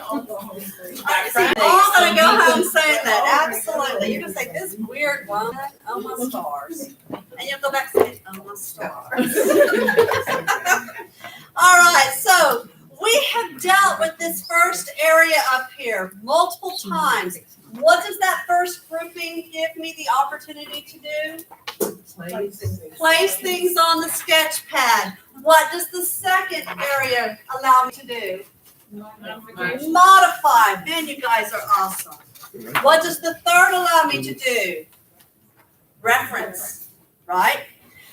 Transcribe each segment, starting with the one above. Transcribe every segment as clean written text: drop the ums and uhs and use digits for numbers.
All gonna go home saying that, absolutely. You're gonna say, this weird woman, oh my stars. And you'll go back and say, oh my stars. All right, so we have dealt with this first area up here multiple times. What does that first grouping give me the opportunity to do? Place things on the sketch pad. What does the second area allow me to do? Modify. Man, you guys are awesome. What does the third allow me to do? Reference, right?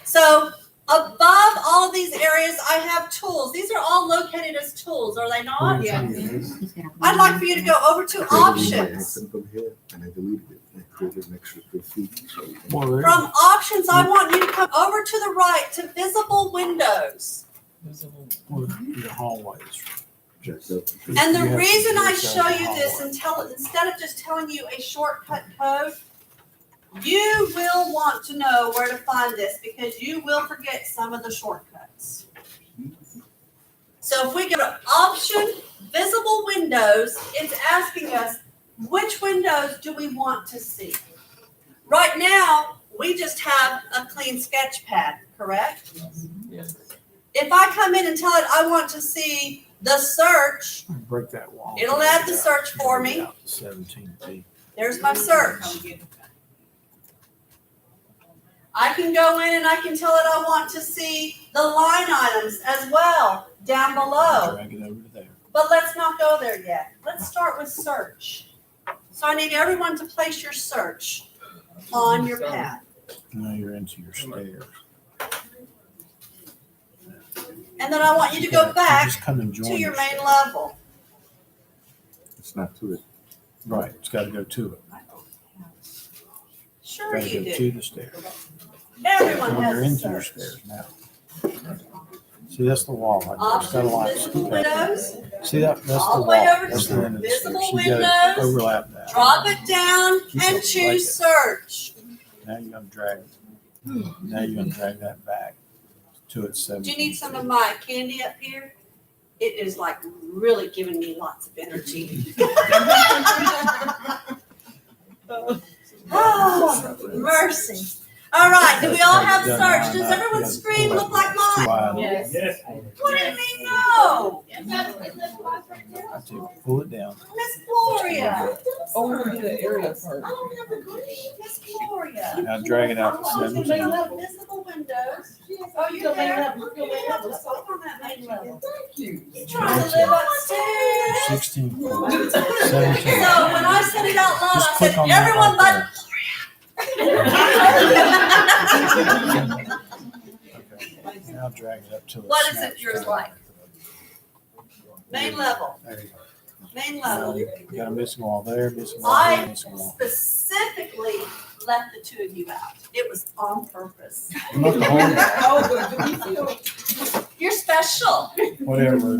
So above all of these areas, I have tools. These are all located as tools, are they not? Yeah. I'd like for you to go over to options. From options, I want you to come over to the right to visible windows. Your hallways. And the reason I show you this instead of just telling you a shortcut code, you will want to know where to find this because you will forget some of the shortcuts. So if we go to option, visible windows, it's asking us which windows do we want to see. Right now, we just have a clean sketch pad, correct? Yes. If I come in and tell it I want to see the search, Break that wall. it'll add the search for me. 17 feet. There's my search. I can go in and I can tell it I want to see the line items as well down below. Drag it over to there. But let's not go there yet. Let's start with search. So I need everyone to place your search on your pad. Now you're into your stairs. And then I want you to go back Just come and join to your us. main level. It's not to it. Right, it's got to go to it. Sure Got to you go to do. the stairs. Everyone When has you're a into your search. stairs now. See, that's the wall. Right there. It's got a line. Options, visible windows, See that? That's all the the way wall. over That's to the end of the visible stairs. You got to windows. overlap that. drop it down and choose search. Now you're going to drag. Now you're going to drag that back to its 17. Do you need some of my candy up here? It is like really giving me lots of energy. Oh, mercy. All right, do we all have search? Does everyone's screen look like mine? Yes. What do you mean no? Pull it down. Miss Gloria. Over to the area part. Miss Gloria. Now drag it out to Oh, you 17. have visible windows. Oh, you're there. Let's talk on that main level. you. You're trying to live upstairs. 16. 17. So when I said it out loud, Just I click said, on that everyone right but Okay. Now drag it up to it. What is it yours like? Main level, There you go. main level. You got a missing wall there, missing wall there, I missing wall. specifically left the two of you out. It was on purpose. Not the whole Oh, but we feel. You're special. whatever.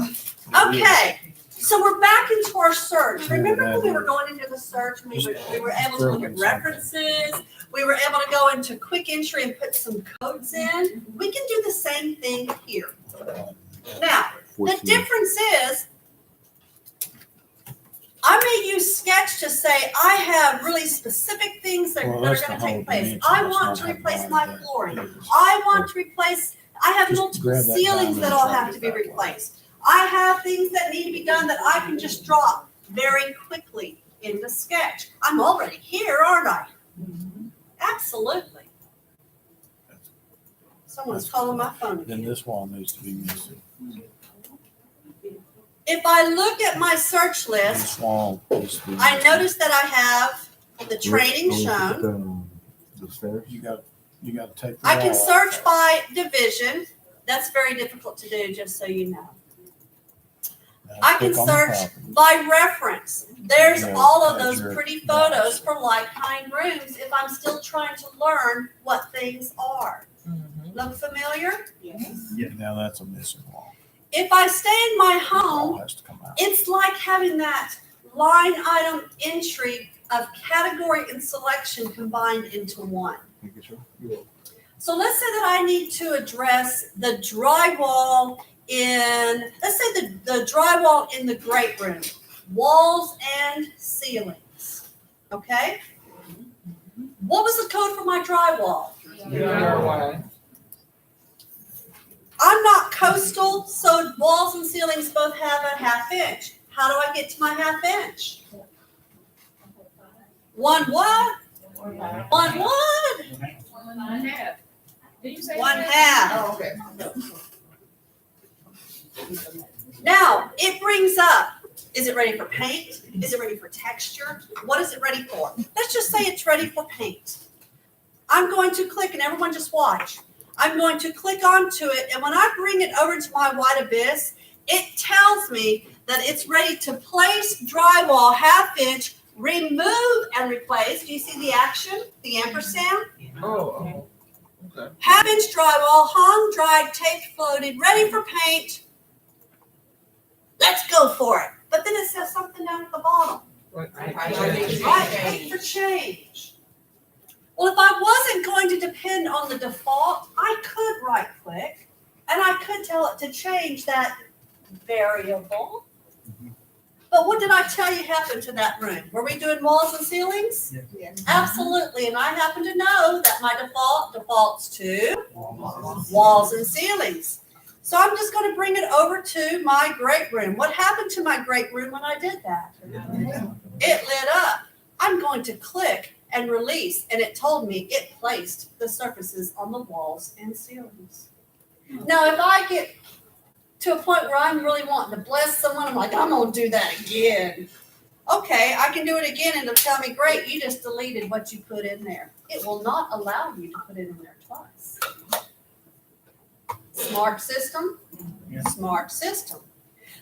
Okay, so we're back into our search. Remember when we were going into the search and we were able to look at references? We were able to go into quick entry and put some codes in. We can do the same thing here. Now, the difference is, I may use Sketch to say I have really specific things that, Well, that are that's going the to whole take place. dimension. I That's want not to how replace wide my that flooring. is. I want to replace, I have Just multiple grab that ceilings diamond that all and have drag to it be that way. replaced. I have things that need to be done that I can just drop very quickly into Sketch. I'm already here, aren't I? Absolutely. Someone's calling my phone Then again. this wall needs to be missing. If I look at my search list, This wall needs to be I missing. notice that I have the training shown. The stairs? You got to take the I can wall search off. by division. That's very difficult to do, just so you know. Now I can click on the search property. by reference. There's Yeah, all of that's those your pretty box. photos for like-kind rooms if I'm still trying to learn what things are. Look familiar? Now that's a missing wall. If I stay in my The wall home, has to come out. it's like having that line item entry of category and selection combined into one. So let's say that I need to address the drywall in, let's say the drywall in the great room. walls and ceilings. Okay? What was the code for my drywall? DIY. I'm not coastal, so walls and ceilings both have a 1/2 inch. How do I get to my 1/2 inch? One what? One what? 1.5. Did you say? 1/2. Oh, okay. Now, it brings up, is it ready for paint? Is it ready for texture? What is it ready for? Let's just say it's ready for paint. I'm going to click, and everyone just watch. I'm going to click onto it, and when I bring it over to my White Abyss, it tells me that it's ready to place drywall 1/2 inch, remove and replace. Do you see the action? The ampersand? Oh, okay. 1/2 inch drywall, hung, dried, taped, floated, ready for paint. Let's go for it. But then it says something down at the bottom. Right. Right, paint for change. Well, if I wasn't going to depend on the default, I could right click and I could tell it to change that variable. But what did I tell you happened to that room? Were we doing walls and ceilings? Yes. Absolutely, and I happen to know that my default defaults to walls and ceilings. So I'm just going to bring it over to my great room. What happened to my great room when I did that? It lit up. I'm going to click and release, and it told me it placed the surfaces on the walls and ceilings. Now, if I get to a point where I'm really wanting to bless someone, I'm like, I'm going to do that again. Okay, I can do it again, and they'll tell me, great, you just deleted what you put in there. It will not allow you to put it in there twice. Smart system, smart system.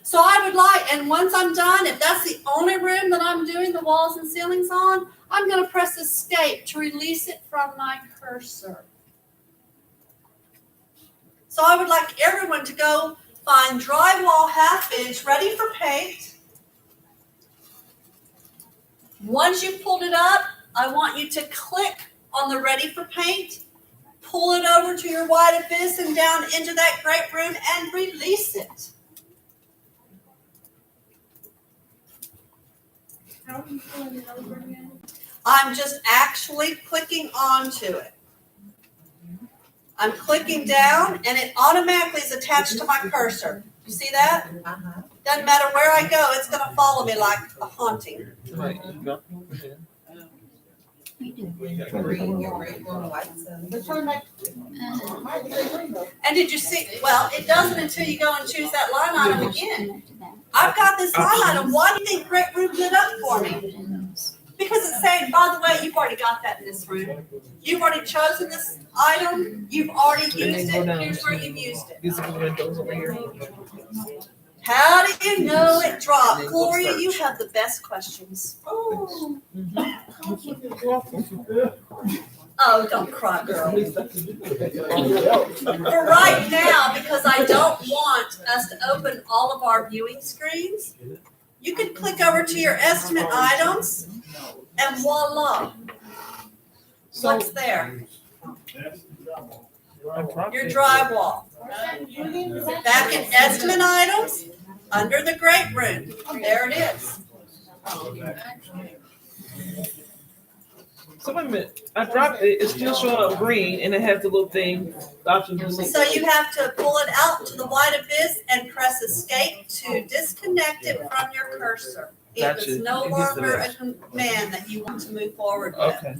So I would like, and once I'm done, if that's the only room that I'm doing the walls and ceilings on, I'm going to press escape to release it from my cursor. So I would like everyone to go find drywall 1/2 inch ready for paint. Once you've pulled it up, I want you to click on the ready for paint, pull it over to your White Abyss and down into that great room and release it. How are you pulling it over again? I'm just actually clicking onto it. I'm clicking down and it automatically is attached to my cursor. You see that? Doesn't matter where I go, it's going to follow me like a haunting. Right. Go ahead. And did you see? Well, it doesn't until you go and choose that line item again. I've got this line item. Why do you think Great Room lit up for me? Because it's saying, by the way, you've already got that in this room. You've already chosen this item. You've already used it. Here's where you've used it. These are the windows over here. How do you know it dropped? Gloria, you have the best questions. Oh, don't cry, girl. For right now, because I don't want us to open all of our viewing screens, you can click over to your estimate items and voila. What's there? Your drywall. Back in estimate items, under the great room. There it is. So wait a minute. I dropped it. It's still showing up green, and it has the little thing. The option to delete. So you have to pull it out to the White Abyss and press escape to disconnect it from your cursor. It was Gotcha. no It gets the longer a rest. command that you want to move forward with. Okay.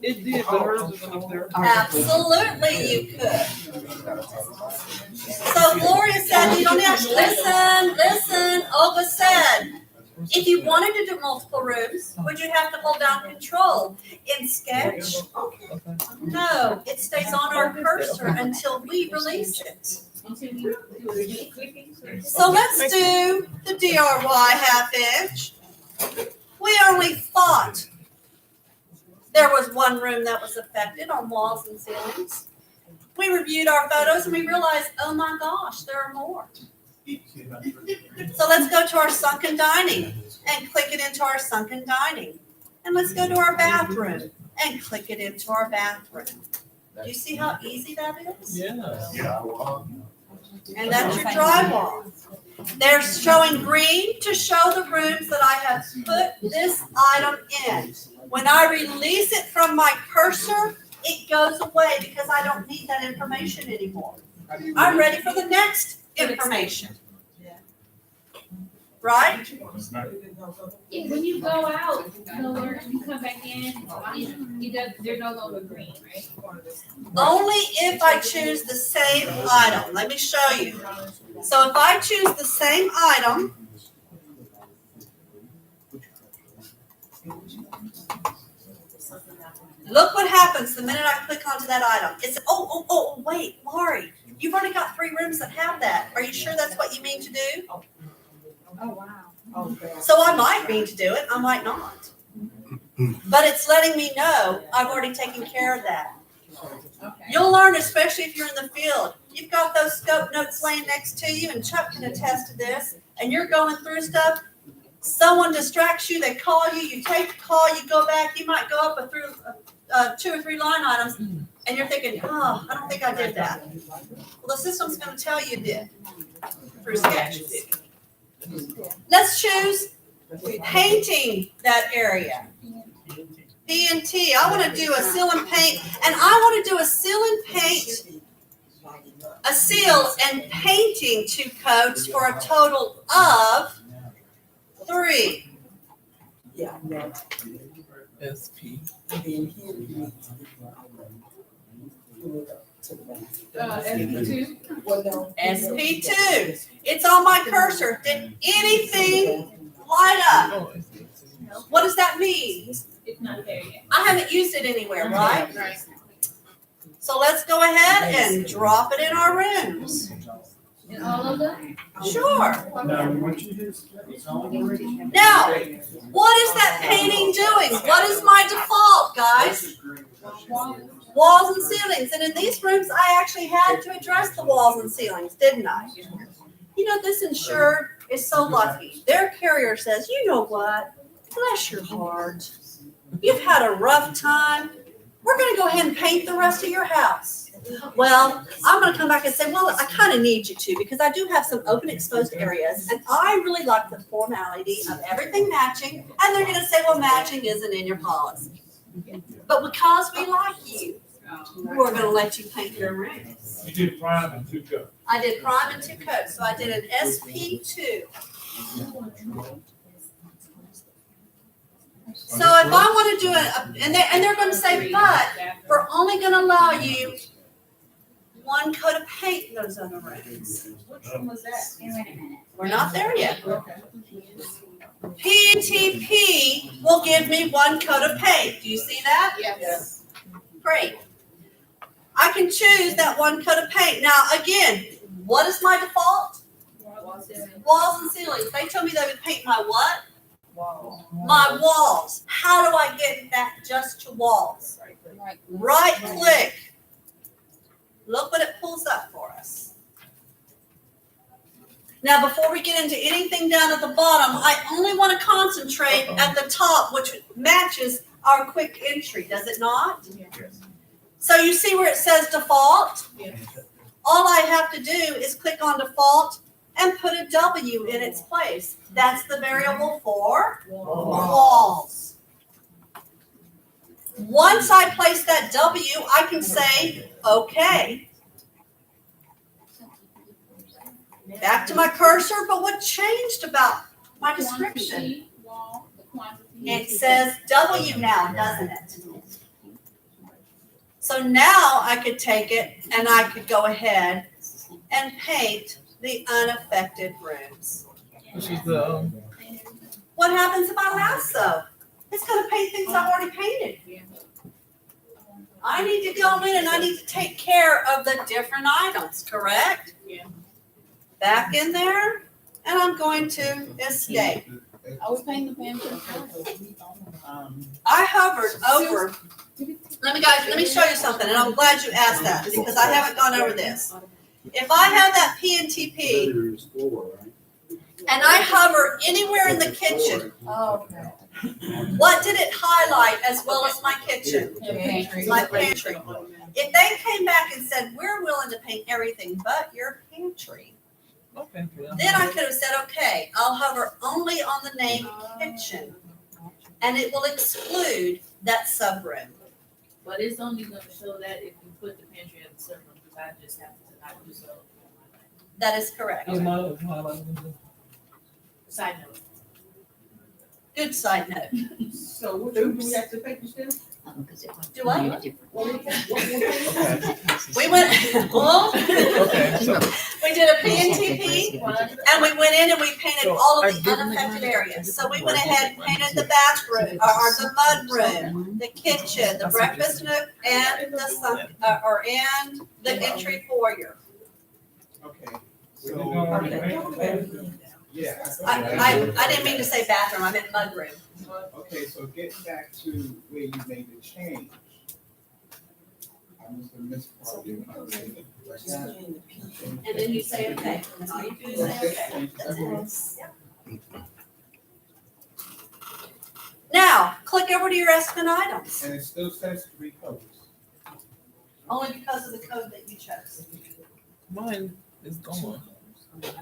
It did, but hers isn't up there. Absolutely you could. So Gloria said, you don't have to listen. Olga said, if you wanted to do multiple rooms, would you have to hold down Control? In Sketch, Okay. no, it stays on our cursor until we release it. So let's do the DRY 1/2 inch. We only thought there was one room that was affected on walls and ceilings. We reviewed our photos and we realized, oh my gosh, there are more. So let's go to our sunken dining and click it into our sunken dining. And let's go to our bathroom and click it into our bathroom. Do you see how easy that is? Yeah. And that's your drywall. They're showing green to show the rooms that I have put this item in. When I release it from my cursor, it goes away because I don't need that information anymore. I'm ready for the next information. Right? Yeah, when you go out, you come back in, they're no longer green, right? Only if I choose the same item. Let me show you. So if I choose the same item, look what happens the minute I click onto that item. It's, wait, Laurie, you've already got 3 rooms that have that. Are you sure that's what you mean to do? Oh, wow. So I might mean to do it, I might not. But it's letting me know I've already taken care of that. Okay. You'll learn, especially if you're in the field. You've got those scope notes laying next to you, and Chuck can attest to this, and you're going through stuff. Someone distracts you, they call you, you take the call, you go back, you might go up through 2 or 3 line items, and you're thinking, oh, I don't think I did that. Well, the system's going to tell you did through sketches. Let's choose painting that area. P&T. I want to do a seal and paint, and I want to do a seal and paint, a seal and painting 2 coats for a total of 3. SP. SP2? SP2. It's on my cursor. Did anything light up? Oh, What does that mean? It's not there yet. I haven't used it anywhere, right? Right. So let's go ahead and drop it in our rooms. And all of them? Sure. Now, once you do it's all green. Now, what is that painting doing? What is my default, guys? Walls and ceilings. And in these rooms, I actually had to address the walls and ceilings, didn't I? You know, this insured is so lucky. Their carrier says, you know what? Bless your heart. You've had a rough time. We're going to go ahead and paint the rest of your house. Well, I'm going to come back and say, well, I kind of need you to because I do have some open exposed areas and I really like the formality of everything matching. And they're going to say, well, matching isn't in your policy. But because we like you, we're going to let you paint your rooms. You did prime and 2 coats. I did prime and 2 coats. So I did an SP2. So if I want to do it, and they're going to say, but we're only going to allow you 1 coat of paint in those other rooms. Which one was that? We're not there yet. PTP will give me 1 coat of paint. Do you see that? Yes. Great. I can choose that 1 coat of paint. Now, again, what is my default? Walls and ceilings. They told me they would paint my what? My walls. How do I get that just to walls? Right click. Look what it pulls up for us. Now, before we get into anything down at the bottom, I only want to concentrate at the top, which matches our quick entry, does it not? So you see where it says default? All I have to do is click on default and put a W in its place. That's the variable for walls. Once I place that W, I can say, okay. Back to my cursor, but what changed about my description? It says W now, doesn't it? So now I could take it and I could go ahead and paint the unaffected rooms. This is the What happens if I lasso? It's going to paint things I've already painted. I need to go in and I need to take care of the different items, correct? Yeah. Back in there, and I'm going to escape. I was painting the pantry. I hovered over. Let me show you something, and I'm glad you asked that because I haven't gone over this. If I have that PNTP There's 4, right? and I hover anywhere in the kitchen, what did it highlight as well as my kitchen? My pantry. If they came back and said, we're willing to paint everything but your pantry, Okay. Then I could have said, okay, I'll hover only on the name kitchen, and it will exclude that subroom. But it's only gonna show that if you put the pantry at the server, because I just have to not do so. That is correct. Yeah, mine was highlighted. Side note. Good side note. So what do we have to pay you still? Do I? Okay. We went, well, Okay. So, we did a PNTP, and we went in and we painted So, all I of the didn't- unaffected areas. So we went ahead and painted the bathroom, or the mud room, the kitchen, the breakfast nook, and and the entry foyer. Okay, Okay. yeah. I didn't mean to say bathroom, I meant mud room. Okay, so getting back to where you made the change. I must have missed part of it. And then you say, okay, and all you do is say, okay. That's it. Now, click over to your estimate items, And it still says 3 codes. only because of the code that you chose. mine is gone.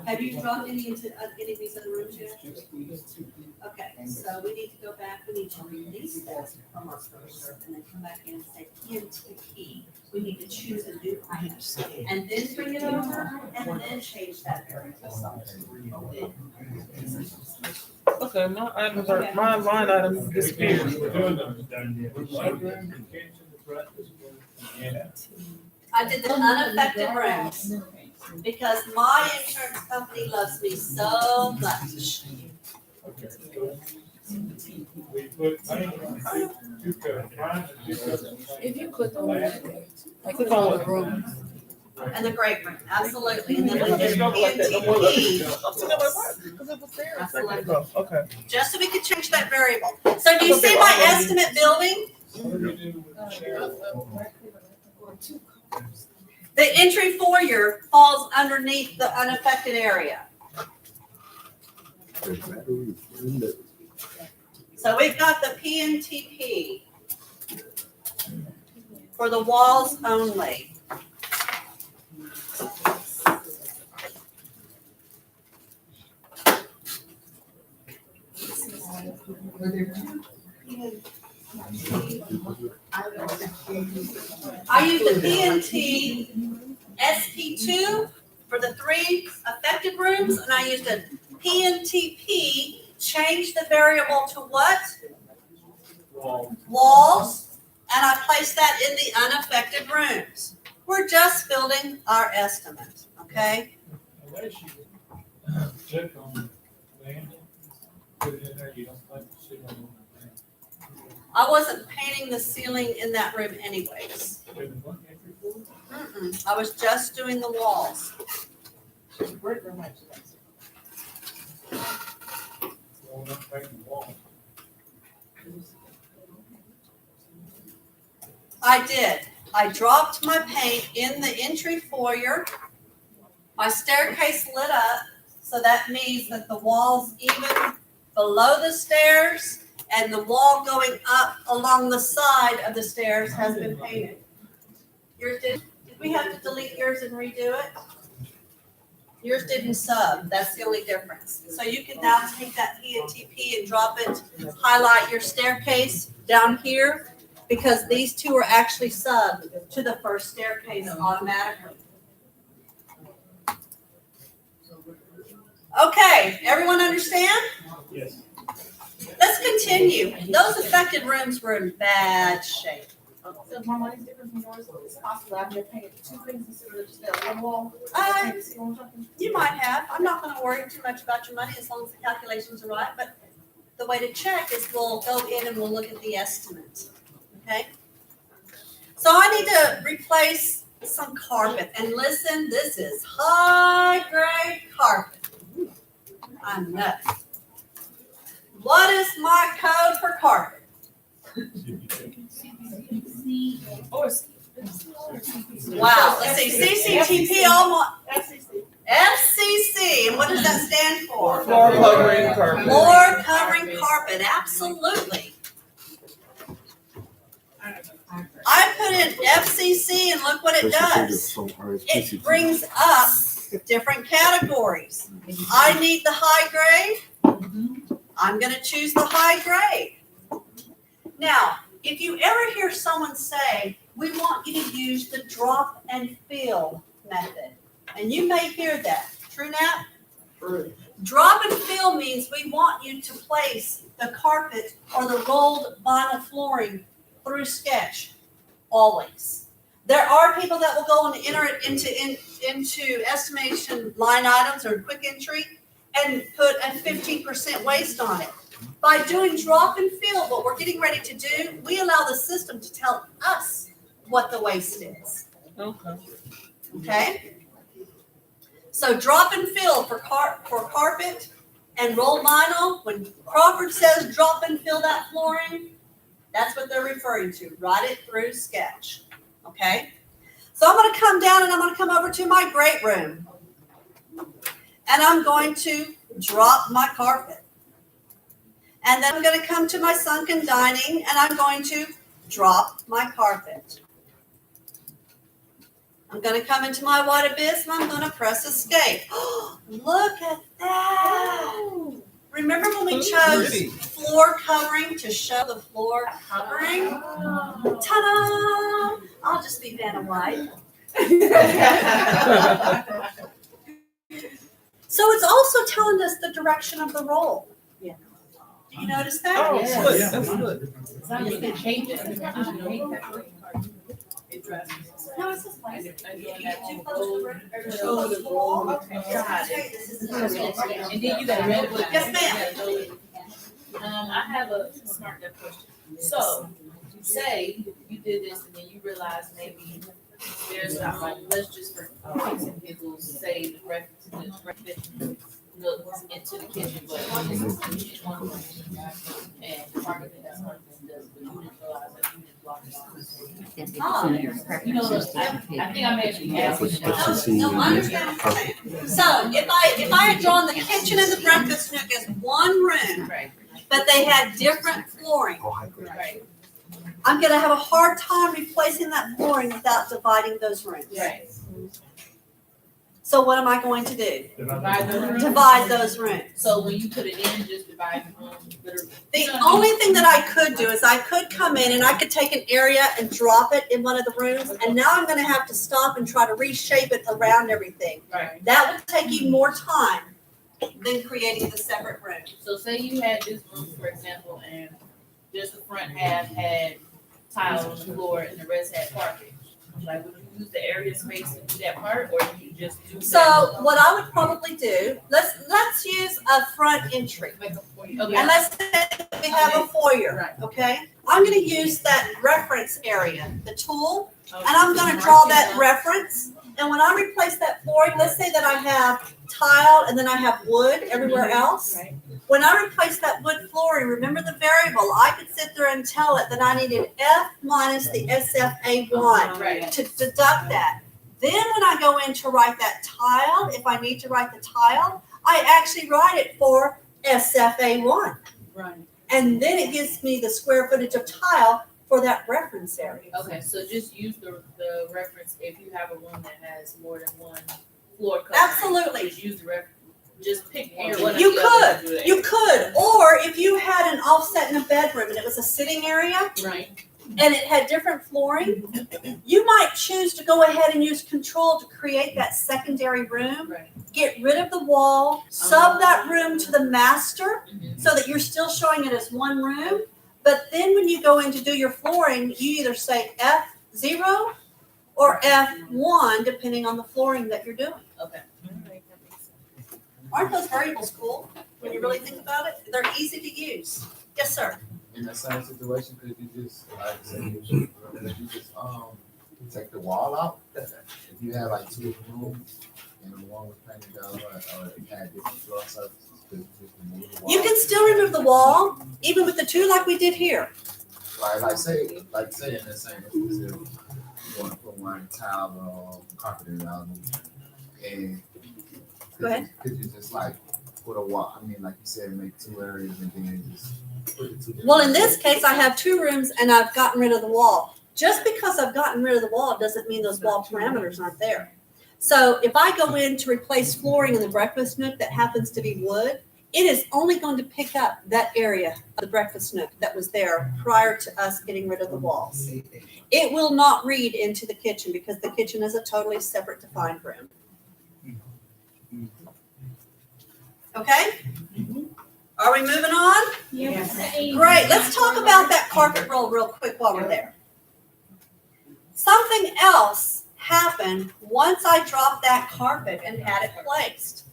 Have you dropped any into any of these other rooms yet? Just these 2. Okay, so we need to go back, we need to release that from our cursor and then come back in and say PNTP. We need to choose a new item and then bring it over and then change that variable. Okay, my items are, my line item disappeared. I did the unaffected rooms because my insurance company loves me so much. If you click on that, like Click on the what? room, And the great room, absolutely. And then we I'm did not like that no more. PNTP, I'm sitting like, what? Because it was there a second ago. Okay. just so we could change that variable. So do you see my estimate building? The entry foyer falls underneath the unaffected area. So we've got the PNTP for the walls only. I use the PNT SP2 for the 3 affected rooms, and I used a PNTP, change the variable to what? Walls, and I placed that in the unaffected rooms. We're just building our estimate, okay? Check on land, put it in there, you don't like to see on the land. I wasn't painting the ceiling in that room anyways. I was just doing the walls. Well, not painting the wall. I did. I dropped my paint in the entry foyer. My staircase lit up, so that means that the walls even below the stairs and the wall going up along the side of the stairs has been painted. Yours did we have to delete yours and redo it? Yours didn't sub, that's the only difference. So you can now take that PNTP and drop it, highlight your staircase down here, because these two are actually subbed to the first staircase automatically. Okay, everyone understand? Yes. Let's continue. Those affected rooms were in bad shape. so my money's different from yours, so it's possible I've been paying 2 things instead of just that one wall. You might have. I'm not gonna worry too much about your money as long as the calculations are right, but the way to check is we'll go in and we'll look at the estimate, okay? So I need to replace some carpet, and listen, this is high-grade carpet. I'm nuts. What is my code for carpet? Wow, let's see, CCTP almost, FCC, and what does that stand for? Floor covering carpet. Floor covering carpet, absolutely. I put in FCC and look what it does. It brings up different categories. I need the high grade. I'm gonna choose the high grade. Now, if you ever hear someone say, we want you to use the drop and fill method, and you may hear that, true, Nat? True. Drop and fill means we want you to place the carpet or the rolled vinyl flooring through sketch, always. There are people that will go and enter it into estimation line items or quick entry and put a 15% waste on it. By doing drop and fill, what we're getting ready to do, we allow the system to tell us what the waste is. Okay. Okay? So drop and fill for carpet and rolled vinyl. When Crawford says drop and fill that flooring, that's what they're referring to. Write it through sketch. Okay? So I'm going to come down and I'm going to come over to my great room. And I'm going to drop my carpet. And then I'm going to come to my sunken dining and I'm going to drop my carpet. I'm going to come into my white abyss and I'm going to press escape. Look at that. Remember when we chose Pretty. floor covering to show the floor covering? Ta-da! I'll just be Vanna White. So it's also telling us the direction of the roll. Yeah. Do you notice that? Oh, Yes. good. That's good. So you can change it. No, it's this place. And Too close to the room, or too close to the wall. Okay. This is then you got red. Yes, ma'am. I have a smart enough question. So, say you did this and then you realize maybe there's not like, let's just for kicks and giggles, say the breakfast nook into the kitchen, but this is the kitchen one room. And the market that's one thing does, but you didn't realize that you didn't block it. You know, I think I may have asked you. No, I understand what you're saying. So if I had drawn the kitchen and the breakfast nook as one room, Right, but they had different flooring, right, I'm gonna have a hard time replacing that flooring without dividing those rooms. right. So what am I going to do? Divide the room. Divide those rooms. So when you put it in, just divide the room, literally. The only thing that I could do is I could come in and I could take an area and drop it in one of the rooms, and now I'm gonna have to stop and try to reshape it around everything. Right. That would take you more time than creating the separate room. So say you had this room, for example, and just the front half had tile on the floor and the rest had carpet. Like, would you use the area space to do that part, or do you just do that? So what I would probably do, let's use a front entry. Okay. And let's say we have a foyer, okay? I'm gonna use that reference area, the tool, and I'm gonna draw that reference. And when I replace that flooring, let's say that I have tile and then I have wood everywhere else. Right. When I replace that wood flooring, remember the variable, I could sit there and tell it that I needed F minus the SFA1 Right. to deduct that. Then when I go in to write that tile, if I need to write the tile, I actually write it for SFA1. Right. And then it gives me the square footage of tile for that reference area. Okay, so just use the reference if you have a room that has more than one floor covering. Absolutely. Just use the reference, just pick one. You could, or if you had an offset in a bedroom and it was a sitting area Right. and it had different flooring, you might choose to go ahead and use control to create that secondary room, Right. get rid of the wall, sub that room to the master Mhm. so that you're still showing it as one room. But then when you go in to do your flooring, you either say F0 or F1, depending on the flooring that you're doing. Okay. Aren't those variables cool when you really think about it? They're easy to use. Yes, sir. In that same situation, could you just, like, say, you just, take the wall out? If you have like two rooms and the one was painted yellow or it had different floor surfaces, could you just remove the wall? You can still remove the wall, even with the two like we did here. Like say in the same instance, if you wanna put one tile or carpet around and. Go ahead. Could you just like put a wall, I mean, like you said, make two areas and then just put it two. Well, in this case, I have two rooms and I've gotten rid of the wall. Just because I've gotten rid of the wall doesn't mean those wall parameters aren't there. So if I go in to replace flooring in the breakfast nook that happens to be wood, it is only going to pick up that area of the breakfast nook that was there prior to us getting rid of the walls. It will not read into the kitchen because the kitchen is a totally separate defined room. Okay? Are we moving on? Yes. Great, let's talk about that carpet roll real quick while we're there. Something else happened once I dropped that carpet and had it placed.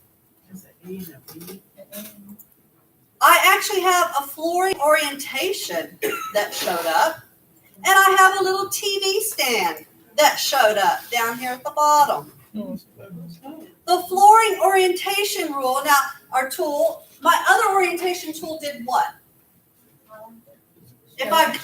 I actually have a flooring orientation that showed up, and I have a little TV stand that showed up down here at the bottom. The flooring orientation rule, now our tool, my other orientation tool did what? If I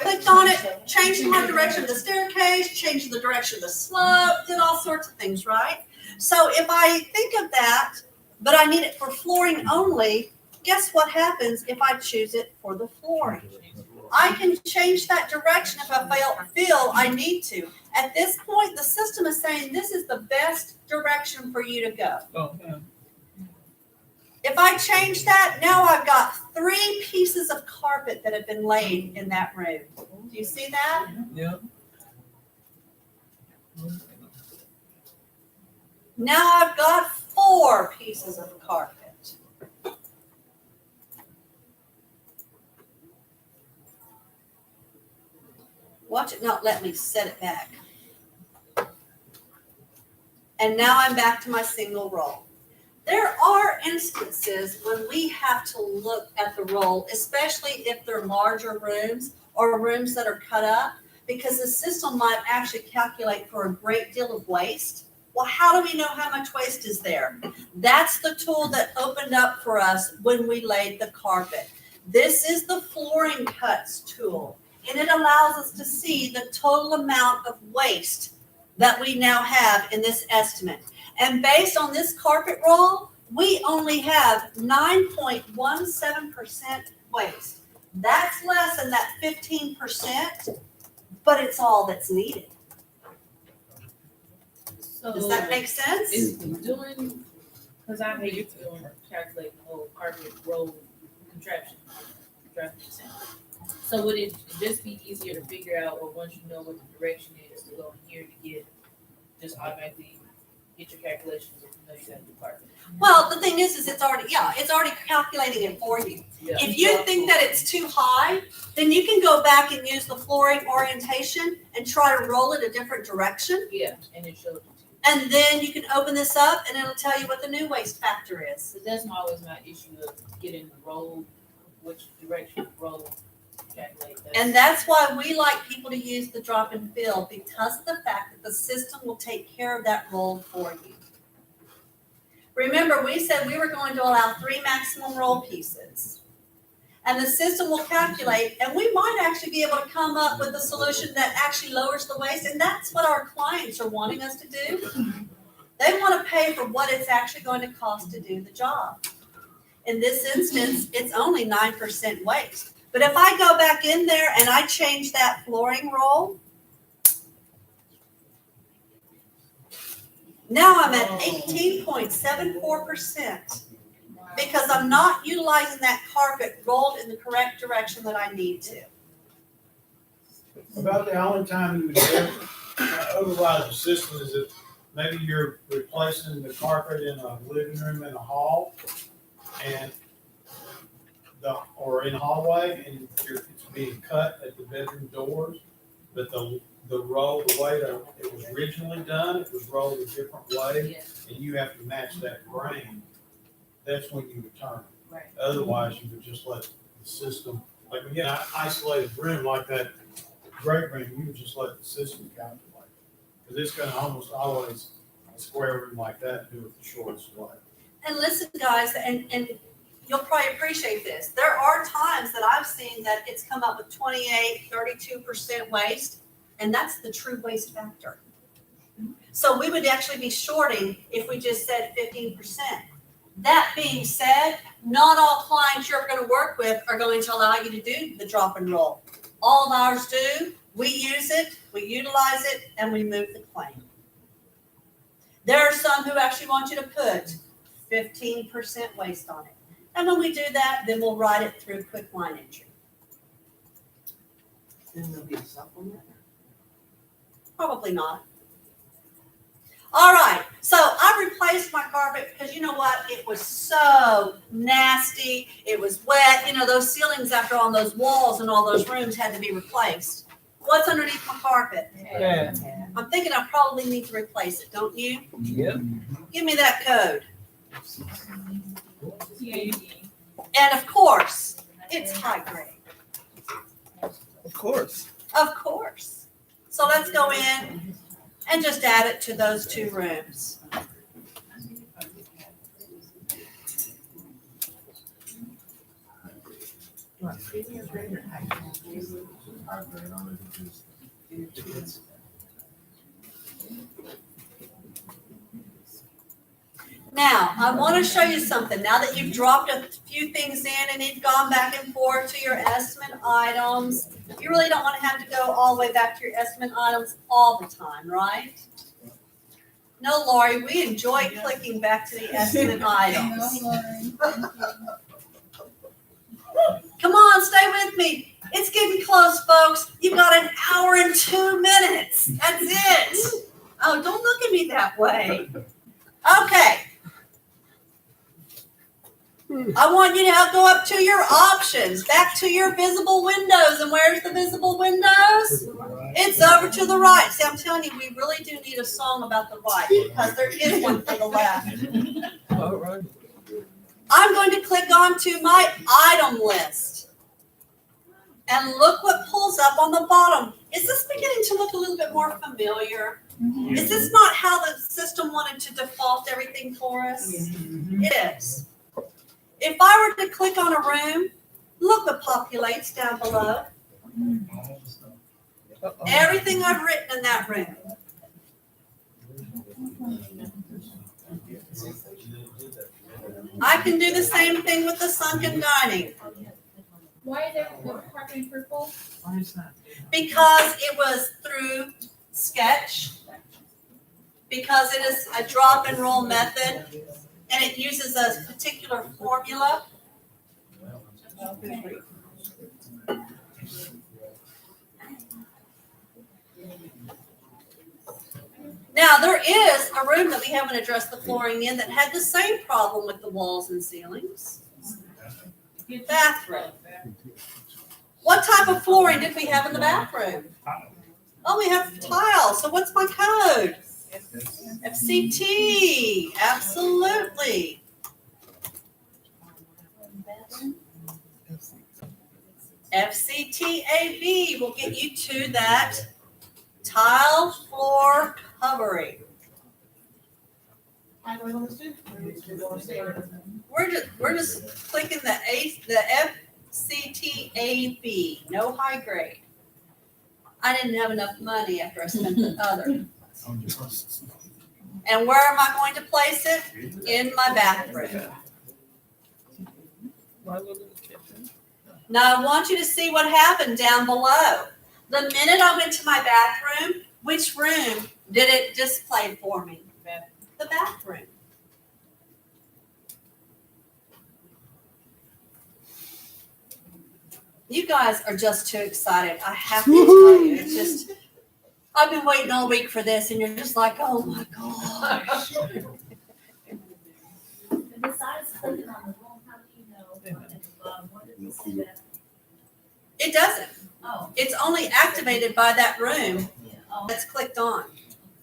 clicked on it, changed my direction of the staircase, changed the direction of the slope, did all sorts of things, right? So if I think of that, but I need it for flooring only, guess what happens if I choose it for the flooring? I can change that direction if I feel I need to. At this point, the system is saying this is the best direction for you to go. Oh, yeah. If I change that, now I've got 3 pieces of carpet that have been laid in that room. Do you see that? Yeah. Now I've got 4 pieces of carpet. Watch it not let me set it back. And now I'm back to my single roll. There are instances when we have to look at the roll, especially if they're larger rooms or rooms that are cut up, because the system might actually calculate for a great deal of waste. Well, how do we know how much waste is there? That's the tool that opened up for us when we laid the carpet. This is the flooring cuts tool, and it allows us to see the total amount of waste that we now have in this estimate. And based on this carpet roll, we only have 9.17% waste. That's less than that 15%, but it's all that's needed. So Does that make sense? is doing, because I hate doing calculating the whole carpet roll contraption. So would it just be easier to figure out, or once you know what the direction is to go in here to get, just automatically get your calculations if you know you got to do carpet? Well, the thing is it's already calculating it for you. Yeah. If you think that it's too high, then you can go back and use the flooring orientation and try to roll it a different direction. Yeah, and it shows it to you. And then you can open this up and it'll tell you what the new waste factor is. So that's always my issue of getting the roll, which direction to roll, calculate that. And that's why we like people to use the drop and fill, because of the fact that the system will take care of that roll for you. Remember, we said we were going to allow 3 maximum roll pieces. And the system will calculate, and we might actually be able to come up with a solution that actually lowers the waste, and that's what our clients are wanting us to do. They want to pay for what it's actually going to cost to do the job. In this instance, it's only 9% waste. But if I go back in there and I change that flooring roll, now I'm at 18.74%. Because I'm not utilizing that carpet rolled in the correct direction that I need to. About the only time you would ever override the system is if maybe you're replacing the carpet in a living room in a hall and or in a hallway, and it's being cut at the bedroom doors, but the roll, the way that it was originally done, it was rolled a different way, Yeah, and you have to match that grain. That's when you would turn it. right. Otherwise, you would just let the system, like when you get an isolated room like that great room, you would just let the system calculate. Because it's gonna almost always, a square room like that, do it the shortest way. And listen, guys, and you'll probably appreciate this. There are times that I've seen that it's come up with 28, 32% waste, and that's the true waste factor. So we would actually be shorting if we just said 15%. That being said, not all clients you're going to work with are going to allow you to do the drop and roll. All of ours do. We use it, we utilize it, and we move the claim. There are some who actually want you to put 15% waste on it. And when we do that, then we'll write it through quick line entry. Then there'll be a supplement. Probably not. All right, so I replaced my carpet because you know what? It was so nasty. It was wet. You know, those ceilings after on those walls and all those rooms had to be replaced. What's underneath my carpet? Yeah. I'm thinking I probably need to replace it, don't you? Yep. Give me that code. TAD. And of course, it's high grade. Of course. Of course. So let's go in and just add it to those two rooms. Now, I want to show you something. Now that you've dropped a few things in and you've gone back and forth to your estimate items, you really don't want to have to go all the way back to your estimate items all the time, right? No, Lori, we enjoy clicking back to the estimate items. Come on, stay with me. It's getting close, folks. You've got an hour and 2 minutes. That's it. Oh, don't look at me that way. Okay. I want you to go up to your options, back to your visible windows. And where's the visible windows? It's over to the right. See, I'm telling you, we really do need a song about the right because there is one for the left. All right. I'm going to click on to my item list. And look what pulls up on the bottom. Is this beginning to look a little bit more familiar? Is this not how the system wanted to default everything for us? It is. If I were to click on a room, look what populates down below. Everything I've written in that room. I can do the same thing with the sunken dining Why is everyone parking purple? Why is that? because it was through Sketch, because it is a drop and roll method, and it uses a particular formula. Now, there is a room that we haven't addressed the flooring in that had the same problem with the walls and ceilings. Bathroom. What type of flooring did we have in the bathroom? Oh, we have tile. So what's my code? FCT. Absolutely. FCTAB will get you to that tile floor covering. How do we want to do? We're just clicking the FCTAB, no high grade. I didn't have enough money after I spent the other. And where am I going to place it? In my bathroom. Why go to the kitchen? Now I want you to see what happened down below. The minute I went to my bathroom, which room did it display for me? The bathroom. You guys are just too excited. I have to tell you, it's just, I've been waiting all week for this and you're just like, oh my gosh. Besides clicking on the wall, how do you know what does it say that? It doesn't. Oh, It's only activated by that room oh. that's clicked on.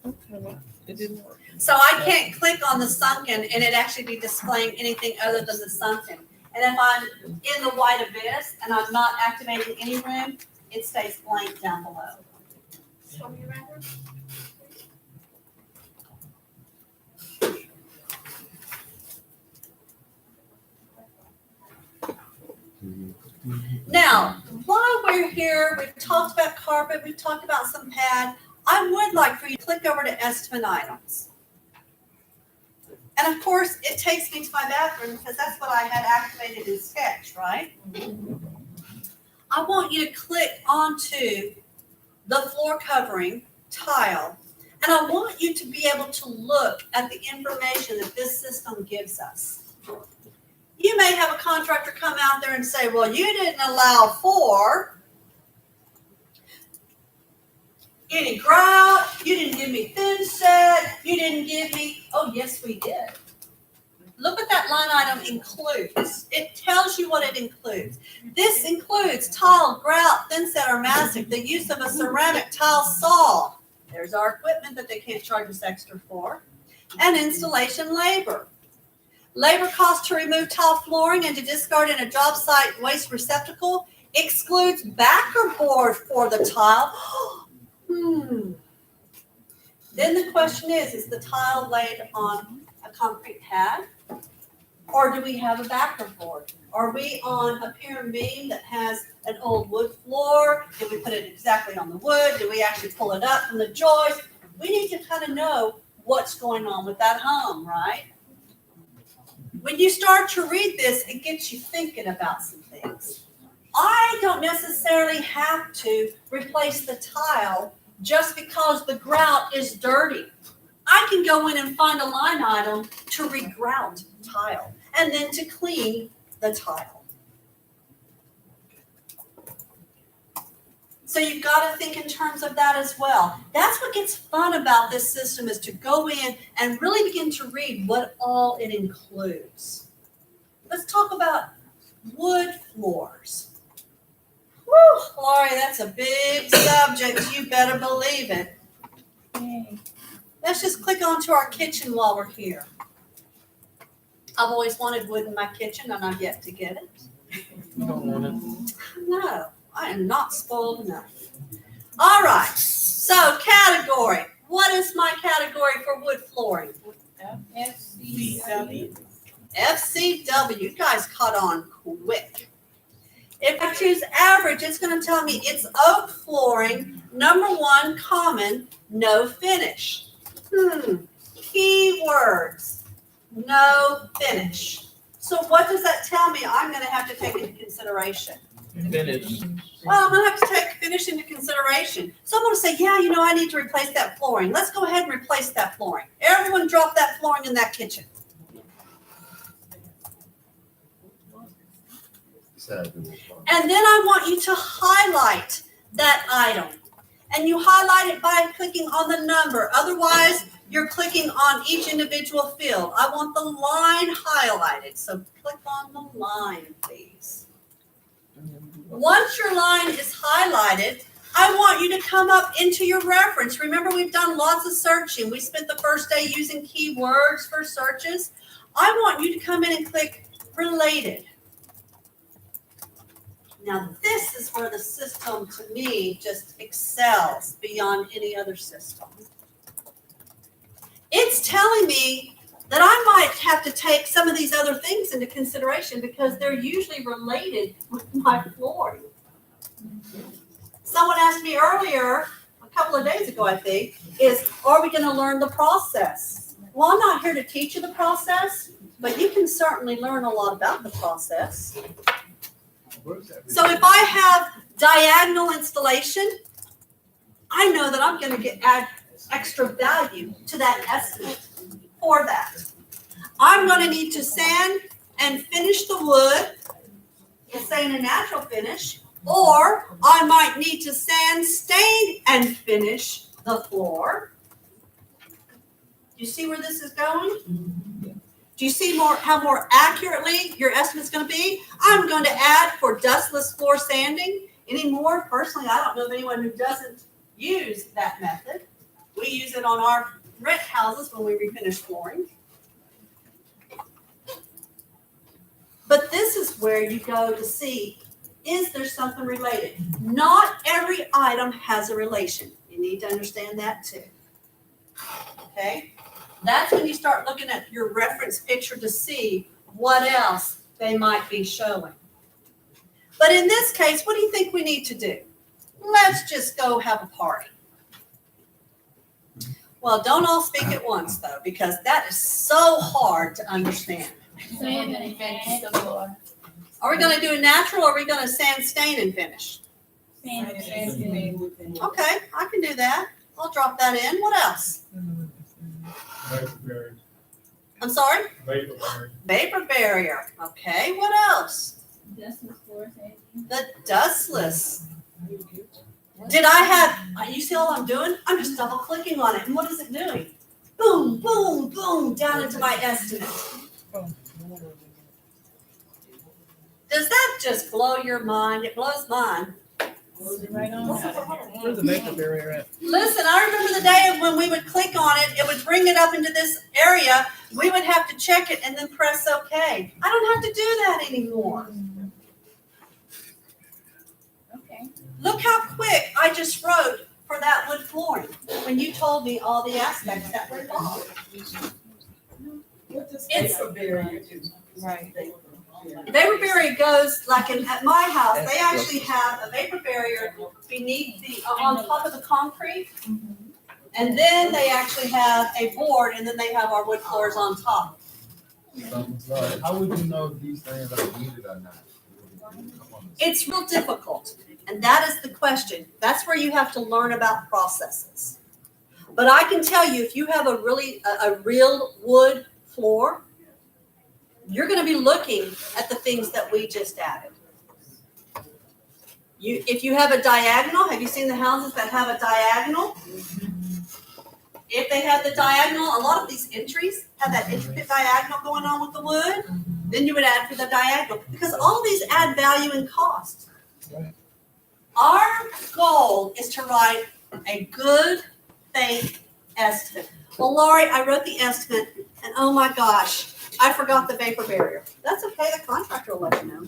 Okay. It didn't work. So I can't click on the sunken and it actually be displaying anything other than the sunken. And if I'm in the white abyss and I'm not activating any room, it stays blank down below. Show me your render. Now, while we're here, we've talked about carpet, we've talked about some pad. I would like for you to click over to estimate items. And of course, it takes me to my bathroom because that's what I had activated in Sketch, right? I want you to click onto the floor covering tile, And I want you to be able to look at the information that this system gives us. You may have a contractor come out there and say, well, you didn't allow for any grout, you didn't give me thin set, you didn't give me, oh, yes, we did. Look what that line item includes. It tells you what it includes. This includes tile, grout, thin set, or mastic, the use of a ceramic tile saw. There's our equipment that they can't charge us extra for. And installation labor. Labor cost to remove tile flooring and to discard in a job site waste receptacle excludes backer board for the tile. Then the question is the tile laid on a concrete pad? Or do we have a backer board? Are we on a pier and beam that has an old wood floor? Did we put it exactly on the wood? Did we actually pull it up from the joist? We need to kind of know what's going on with that home, right? When you start to read this, it gets you thinking about some things. I don't necessarily have to replace the tile just because the grout is dirty. I can go in and find a line item to regrout tile and then to clean the tile. So you've got to think in terms of that as well. That's what gets fun about this system, is to go in and really begin to read what all it includes. Let's talk about wood floors. Woo, Lori, that's a big subject. You better believe it. Let's just click onto our kitchen while we're here. I've always wanted wood in my kitchen, and I've yet to get it. You don't want it. No, I am not spoiled enough. All right, so category. What is my category for wood flooring? FCW. FCW. You guys caught on quick. If I choose average, it's going to tell me it's oak flooring, number 1, common, no finish. Keywords, no finish. So what does that tell me I'm going to have to take into consideration? Finish. Well, I'm going to have to take finish into consideration. So I'm going to say, yeah, I need to replace that flooring. Let's go ahead and replace that flooring. Everyone drop that flooring in that kitchen. And then I want you to highlight that item. And you highlight it by clicking on the number. Otherwise, you're clicking on each individual field. I want the line highlighted. So click on the line, please. Once your line is highlighted, I want you to come up into your reference. Remember, we've done lots of searching. We spent the first day using keywords for searches. I want you to come in and click related. Now, this is where the system, to me, just excels beyond any other system. It's telling me that I might have to take some of these other things into consideration because they're usually related with my flooring. Someone asked me earlier, a couple of days ago, I think, are we going to learn the process? Well, I'm not here to teach you the process, but you can certainly learn a lot about the process. So if I have diagonal installation, I know that I'm going to add extra value to that estimate for that. I'm going to need to sand and finish the wood, let's say in a natural finish, or I might need to sand, stain, and finish the floor. Do you see where this is going? Do you see how more accurately your estimate is going to be? I'm going to add for dustless floor sanding. Anymore, personally, I don't know of anyone who doesn't use that method. We use it on our rent houses when we refinish flooring. But this is where you go to see, is there something related? Not every item has a relation. You need to understand that too. Okay? That's when you start looking at your reference picture to see what else they might be showing. But in this case, what do you think we need to do? Let's just go have a party. Well, don't all speak at once, though, because that is so hard to understand. Sand and finish the floor. Are we going to do a natural, or are we going to sand, stain, and finish? Sand and finish. Okay, I can do that. I'll drop that in. What else? Vapor barrier, I'm sorry? vapor barrier. Vapor barrier. Okay, what else? Dustless floors, Angie. The dustless. Did I have, you see all I'm doing? I'm just double clicking on it. And what is it doing? Boom, boom, boom, down into my estimate. Does that just blow your mind? It blows mine. Close it right on out. Where's the vapor barrier at? Listen, I remember the day when we would click on it, it would bring it up into this area. We would have to check it and then press OK. I don't have to do that anymore. Okay. Look how quick I just wrote for that wood flooring when you told me all the aspects that were involved. It's Right. vapor barrier goes like at my house. They actually have a vapor barrier beneath the on top of the concrete, and then they actually have a board, and then they have our wood floors on top. So how would you know if these things are needed or not? It's real difficult, and that is the question. That's where you have to learn about processes. But I can tell you, if you have a real wood floor, you're going to be looking at the things that we just added. If you have a diagonal, have you seen the houses that have a diagonal? If they have the diagonal, a lot of these entries have that intricate diagonal going on with the wood, then you would add for the diagonal, because all of these add value and cost. Right. Our goal is to write a good faith estimate. Well, Laurie, I wrote the estimate, and oh my gosh, I forgot the vapor barrier. That's okay, the contractor will let you know.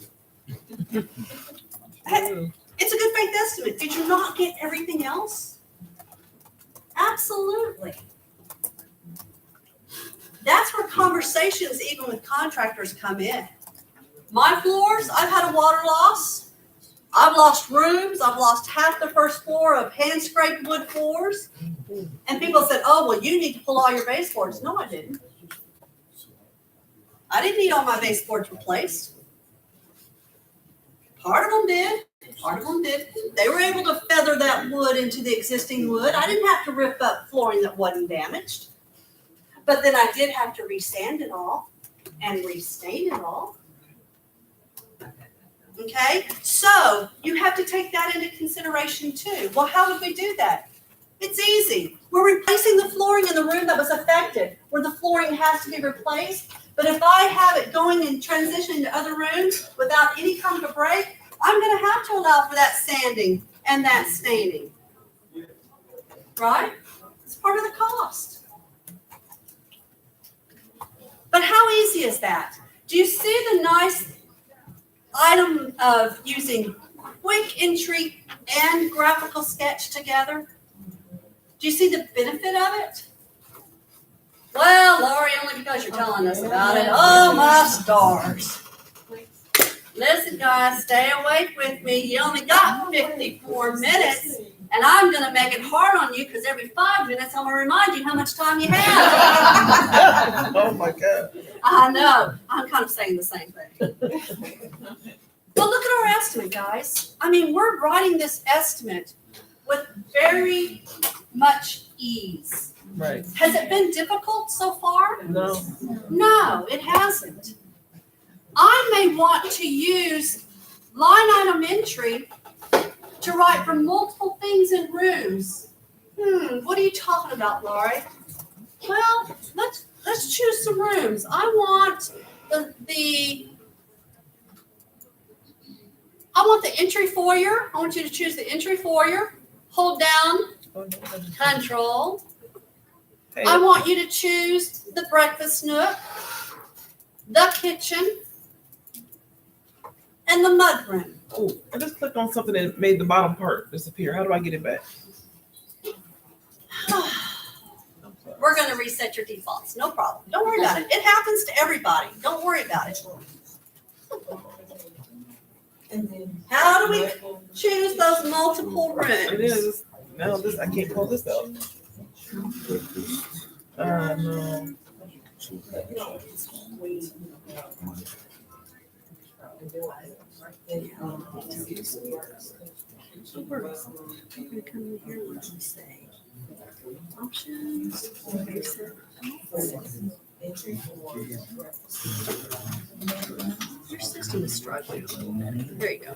Hey, it's a good faith estimate. Did you not get everything else? Absolutely. That's where conversations, even with contractors, come in. My floors, I've had a water loss. I've lost rooms. I've lost half the first floor of hand-scraped wood floors. And people said, oh, well, you need to pull all your baseboards. No, I didn't. I didn't need all my baseboards replaced. Part of them did. Part of them did. They were able to feather that wood into the existing wood. I didn't have to rip up flooring that wasn't damaged. But then I did have to resand it all and restain it all. Okay? So you have to take that into consideration too. Well, how would we do that? It's easy. We're replacing the flooring in the room that was affected, where the flooring has to be replaced. But if I have it going and transitioning to other rooms without any kind of a break, I'm going to have to allow for that sanding and that staining. Right? It's part of the cost. But how easy is that? Do you see the nice item of using quick entry and graphical sketch together? Do you see the benefit of it? Well, Laurie, only because you're telling us about it. Oh, my stars. Listen, guys, stay awake with me. You only got 54 minutes, and I'm going to make it hard on you because every 5 minutes I'm going to remind you how much time you have. Oh, my God. I know. I'm kind of saying the same thing. But look at our estimate, guys. I mean, we're writing this estimate with very much ease. Right. Has it been difficult so far? No. No, it hasn't. I may want to use line item entry to write for multiple things in rooms. What are you talking about, Laurie? Well, let's choose some rooms. I want the entry foyer. I want you to choose the entry foyer. Hold down, control. Hey. I want you to choose the breakfast nook, the kitchen, and the mudroom. Oh, I just clicked on something and made the bottom part disappear. How do I get it back? We're going to reset your defaults. No problem. Don't worry about it. It happens to everybody. Don't worry about it. How do we choose those multiple It rooms? is. Now this, I can't pull this out. No. Options. Your system is struggling a little bit. There you go.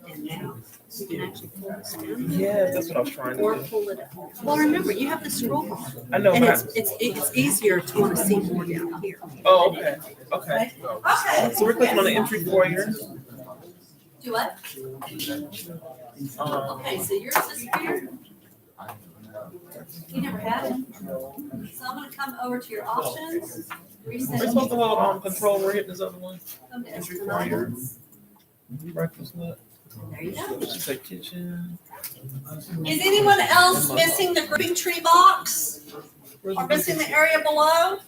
And now you can actually pull this down Yeah, that's what I was trying or to do. pull it up. Well, remember, you have the scroll bar. I know. And but it's easier to want to see more down here. Oh, okay. Okay. Okay. So we're clicking on the entry foyer. Do what? Okay, so yours is here. You never had it. So I'm gonna come over to your options. We're Reset. supposed to hold control. We're hitting this other one. Come to Entry Esplanade. foyer. Breakfast nut. There you go. She said kitchen. Is anyone else missing the grouping tree box? Or missing the area below?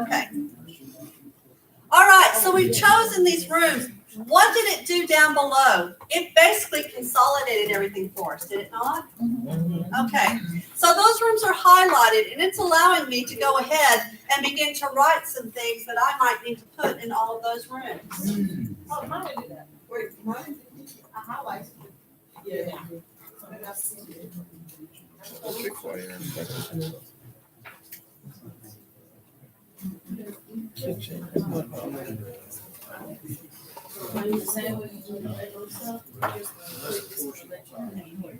Okay. All right, so we've chosen these rooms. What did it do down below? It basically consolidated everything for us, did it not? Okay, so those rooms are highlighted and it's allowing me to go ahead and begin to write some things that I might need to put in all of those rooms. Oh, mine did that. Wait, mine, I highlighted it. Yeah. Entry foyer. Kitchen. The same way you do the regular stuff, just click this one, let you know.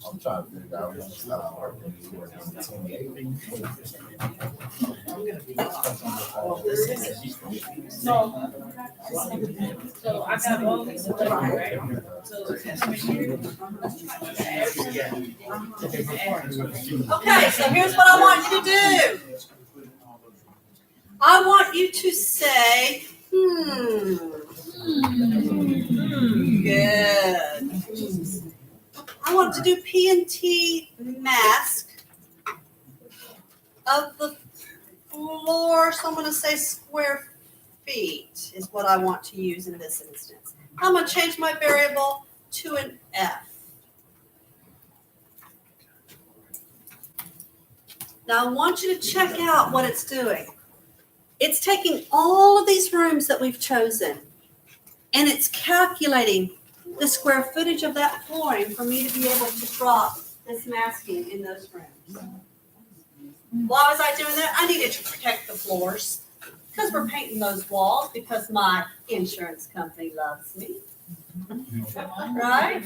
I'm trying to figure out when to stop working. So I got all these, right? So. Okay, so here's what I want you to do. I want you to say, Good. I want to do P&T mask of the floor, so I'm going to say square feet is what I want to use in this instance. I'm going to change my variable to an F. Now I want you to check out what it's doing. It's taking all of these rooms that we've chosen and it's calculating the square footage of that flooring for me to be able to drop this masking in those rooms. Why was I doing that? I needed to protect the floors because we're painting those walls because my insurance company loves me. Right?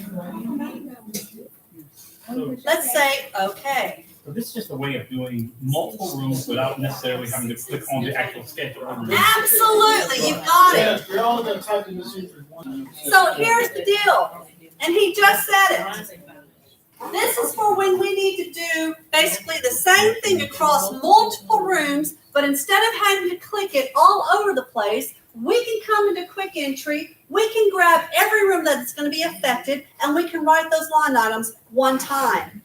Let's say, okay. So this is just a way of doing multiple rooms without necessarily having to click on the actual schedule. Absolutely, you got it. You're all gonna type in the secret one. So here's the deal, and he just said it. This is for when we need to do basically the same thing across multiple rooms, but instead of having to click it all over the place, we can come into quick entry, we can grab every room that's going to be affected, and we can write those line items one time.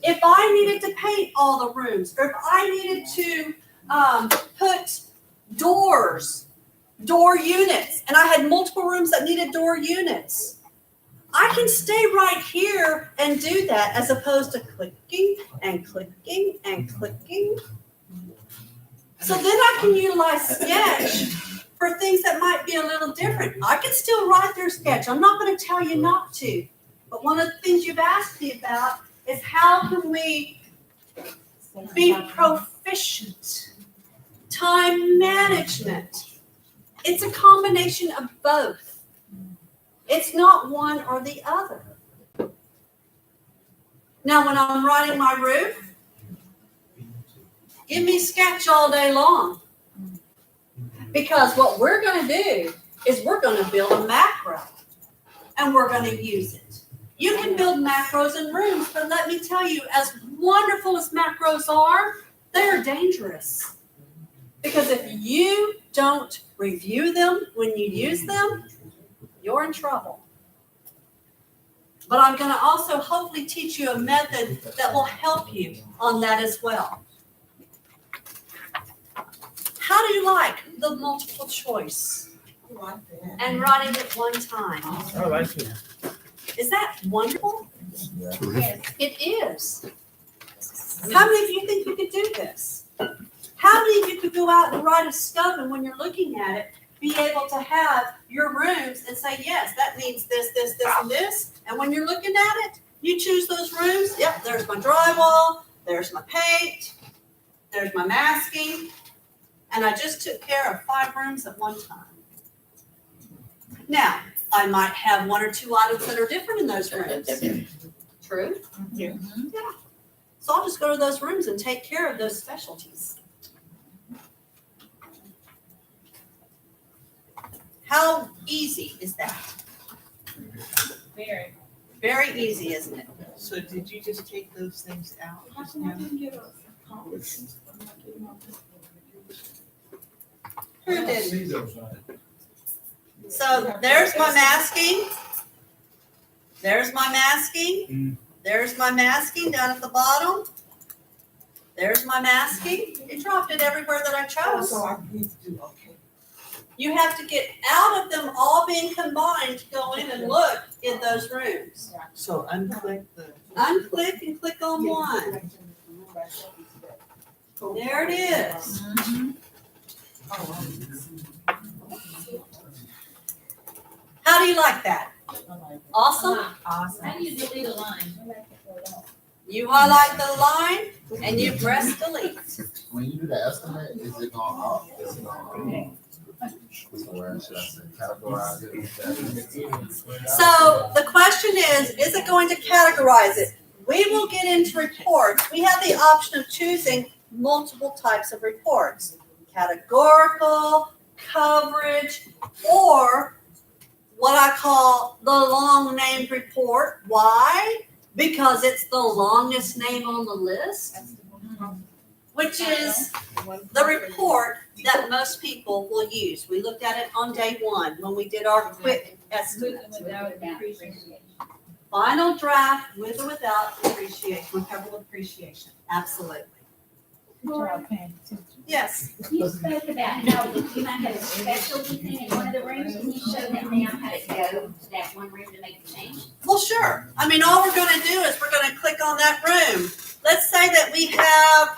If I needed to paint all the rooms, or if I needed to put door units, and I had multiple rooms that needed door units, I can stay right here and do that as opposed to clicking and clicking and clicking. So then I can utilize Sketch for things that might be a little different. I can still write their sketch. I'm not going to tell you not to. But one of the things you've asked me about is how can we be proficient? Time management. It's a combination of both. It's not one or the other. Now, when I'm writing my roof, give me Sketch all day long. Because what we're going to do is we're going to build a macro and we're going to use it. You can build macros in rooms, but let me tell you, as wonderful as macros are, they're dangerous. Because if you don't review them when you use them, you're in trouble. But I'm going to also hopefully teach you a method that will help you on that as well. How do you like the multiple choice and writing it one time? I like it. Is that wonderful? Yeah. It is. How many of you think you could do this? How many of you could go out and write a scope and when you're looking at it, be able to have your rooms and say, yes, that needs this, this, this, and this. And when you're looking at it, you choose those rooms. Yep, there's my drywall, there's my paint, there's my masking. And I just took care of 5 rooms at one time. Now, I might have 1 or 2 items that are different in those rooms. True? Yeah. Yeah. So I'll just go to those rooms and take care of those specialties. How easy is that? Very. Very easy, isn't it? So did you just take those things out? How just come I now? didn't get a copy? Who did? See those, So there's my masking. There's my masking. There's my masking down at the bottom. There's my masking. It dropped it everywhere that I chose. So I need to do, okay. You have to get out of them all being combined to go in and look in those rooms. So unclick the. Unclick and click on one. There it is. How do you like that? Awesome? How do you delete a line? You highlight the line and you press delete. When you do the estimate, is it gonna, where should I say, categorize it? So the question is it going to categorize it? We will get into reports. We have the option of choosing multiple types of reports. Categorical, coverage, or what I call the long named report. Why? Because it's the longest name on the list, which is the report that most people will use. We looked at it on day 1 when we did our quick estimate. Final draft with or without depreciation, recoverable depreciation. Absolutely. Yes. You spoke about how you might have a specialty thing in one of the rooms, and you showed them now how to go to that one room to make the change. Well, sure. I mean, all we're going to do is we're going to click on that room. Let's say that we have,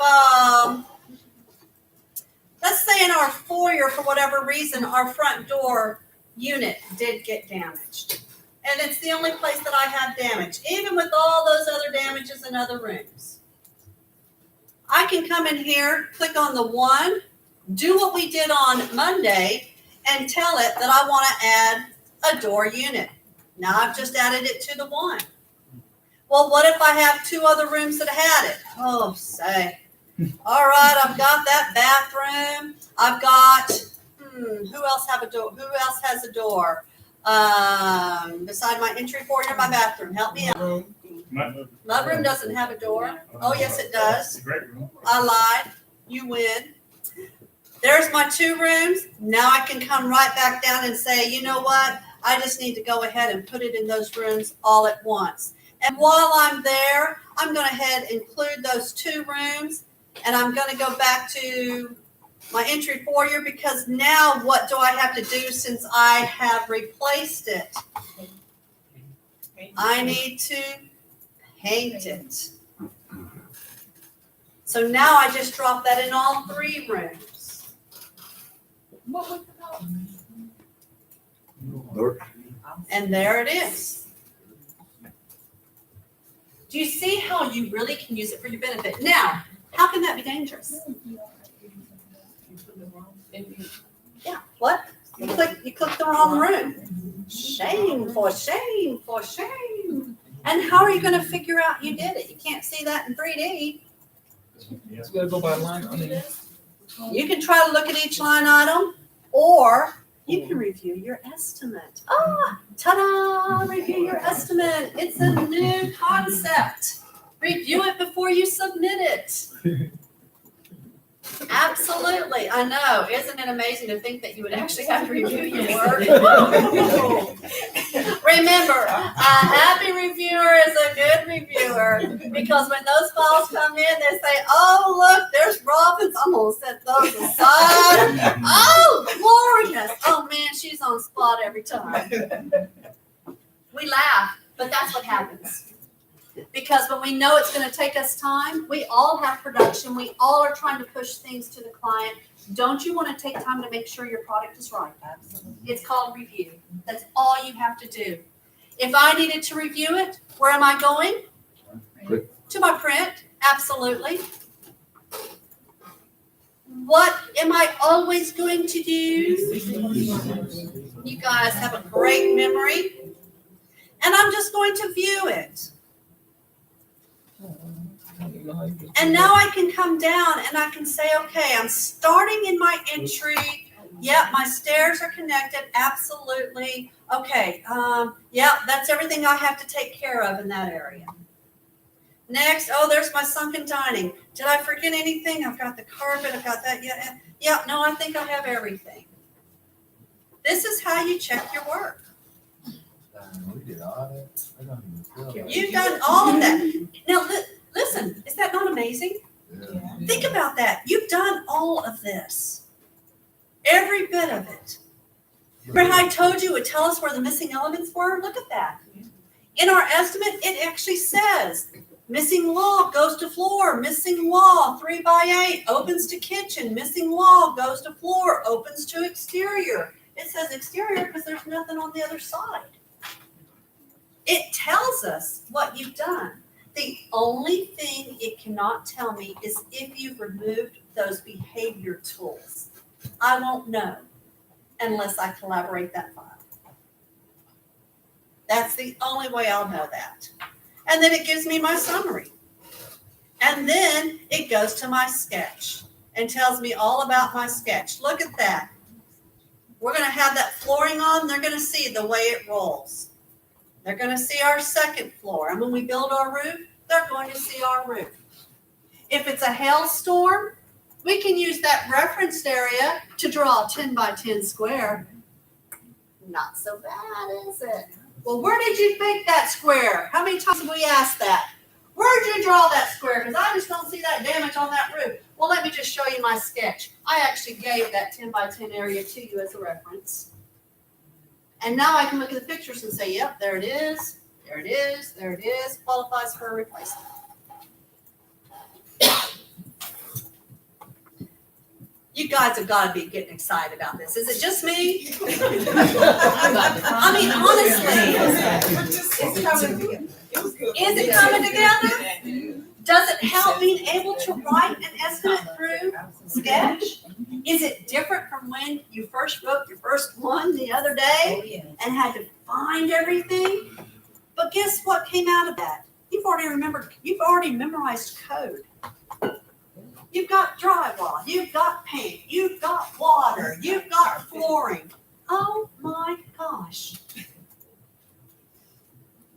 let's say in our foyer, for whatever reason, our front door unit did get damaged. And it's the only place that I have damage, even with all those other damages in other rooms. I can come in here, click on the 1, do what we did on Monday, and tell it that I want to add a door unit. Now I've just added it to the 1. Well, what if I have 2 other rooms that had it? Oh, say. All right, I've got that bathroom. I've got, who else have a door? Who else has a door? Beside my entry foyer, my bathroom. Help me out. Mudroom doesn't have a door. Oh, yes, it does. It's a great room. I lied. You win. There's my 2 rooms. Now I can come right back down and say, you know what? I just need to go ahead and put it in those rooms all at once. And while I'm there, I'm going to head and include those 2 rooms. And I'm going to go back to my entry foyer because now what do I have to do since I have replaced it? I need to paint it. So now I just drop that in all 3 rooms. What was the call? And there it is. Do you see how you really can use it for your benefit? Now, how can that be dangerous? Yeah, what? You clicked the wrong room. Shame for shame for shame. And how are you going to figure out you did it? You can't see that in 3D. You gotta go by line. I mean, You can try to look at each line item, or you can review your estimate. Ta-da! Review your estimate. It's a new concept. Review it before you submit it. Absolutely. I know. Isn't it amazing to think that you would actually have to review your work? Remember, a happy reviewer is a good reviewer because when those files come in, they say, oh, look, there's Robin's. I'm going to set those aside. Oh, glorious. Oh, man, she's on spot every time. We laugh, but that's what happens. Because when we know it's gonna take us time, we all have production, we all are trying to push things to the client. Don't you wanna take time to make sure your product is right? It's called review. That's all you have to do. If I needed to review it, where am I going? To my print, absolutely. What am I always going to do? You guys have a great memory. And I'm just going to view it. And now I can come down and I can say, okay, I'm starting in my entry. Yep, my stairs are connected, absolutely. Okay, yeah, that's everything I have to take care of in that area. Next, oh, there's my sunken dining. Did I forget anything? I've got the carpet, I've got that, yeah, no, I think I have everything. This is how you check your work. We did all that. I don't even feel like You've done all of that. Now, listen, is that not amazing? Yeah. Think about that. You've done all of this. Every bit of it. Remember how I told you it would tell us where the missing elements were? Look at that. In our estimate, it actually says missing wall goes to floor, missing wall 3x8 opens to kitchen, missing wall goes to floor, opens to exterior. It says exterior because there's nothing on the other side. It tells us what you've done. The only thing it cannot tell me is if you've removed those behavior tools. I won't know unless I collaborate that file. That's the only way I'll know that. And then it gives me my summary. And then it goes to my sketch and tells me all about my sketch. Look at that. We're going to have that flooring on. They're going to see the way it rolls. They're going to see our second floor. And when we build our roof, they're going to see our roof. If it's a hailstorm, we can use that referenced area to draw a 10 by 10 square. Not so bad, is it? Well, where did you make that square? How many times have we asked that? Where'd you draw that square? Because I just don't see that damage on that roof. Well, let me just show you my sketch. I actually gave that 10 by 10 area to you as a reference. And now I can look at the pictures and say, yep, there it is, there it is, there it is, qualifies for a replacement. You guys have got to be getting excited about this. Is it just me? I mean, honestly, is it coming together? Does it help being able to write an estimate through Sketch? Is it different from when you first wrote your first one the other day and had to find everything? But guess what came out of that? You've already memorized code. You've got drywall, you've got paint, you've got water, you've got flooring. Oh my gosh.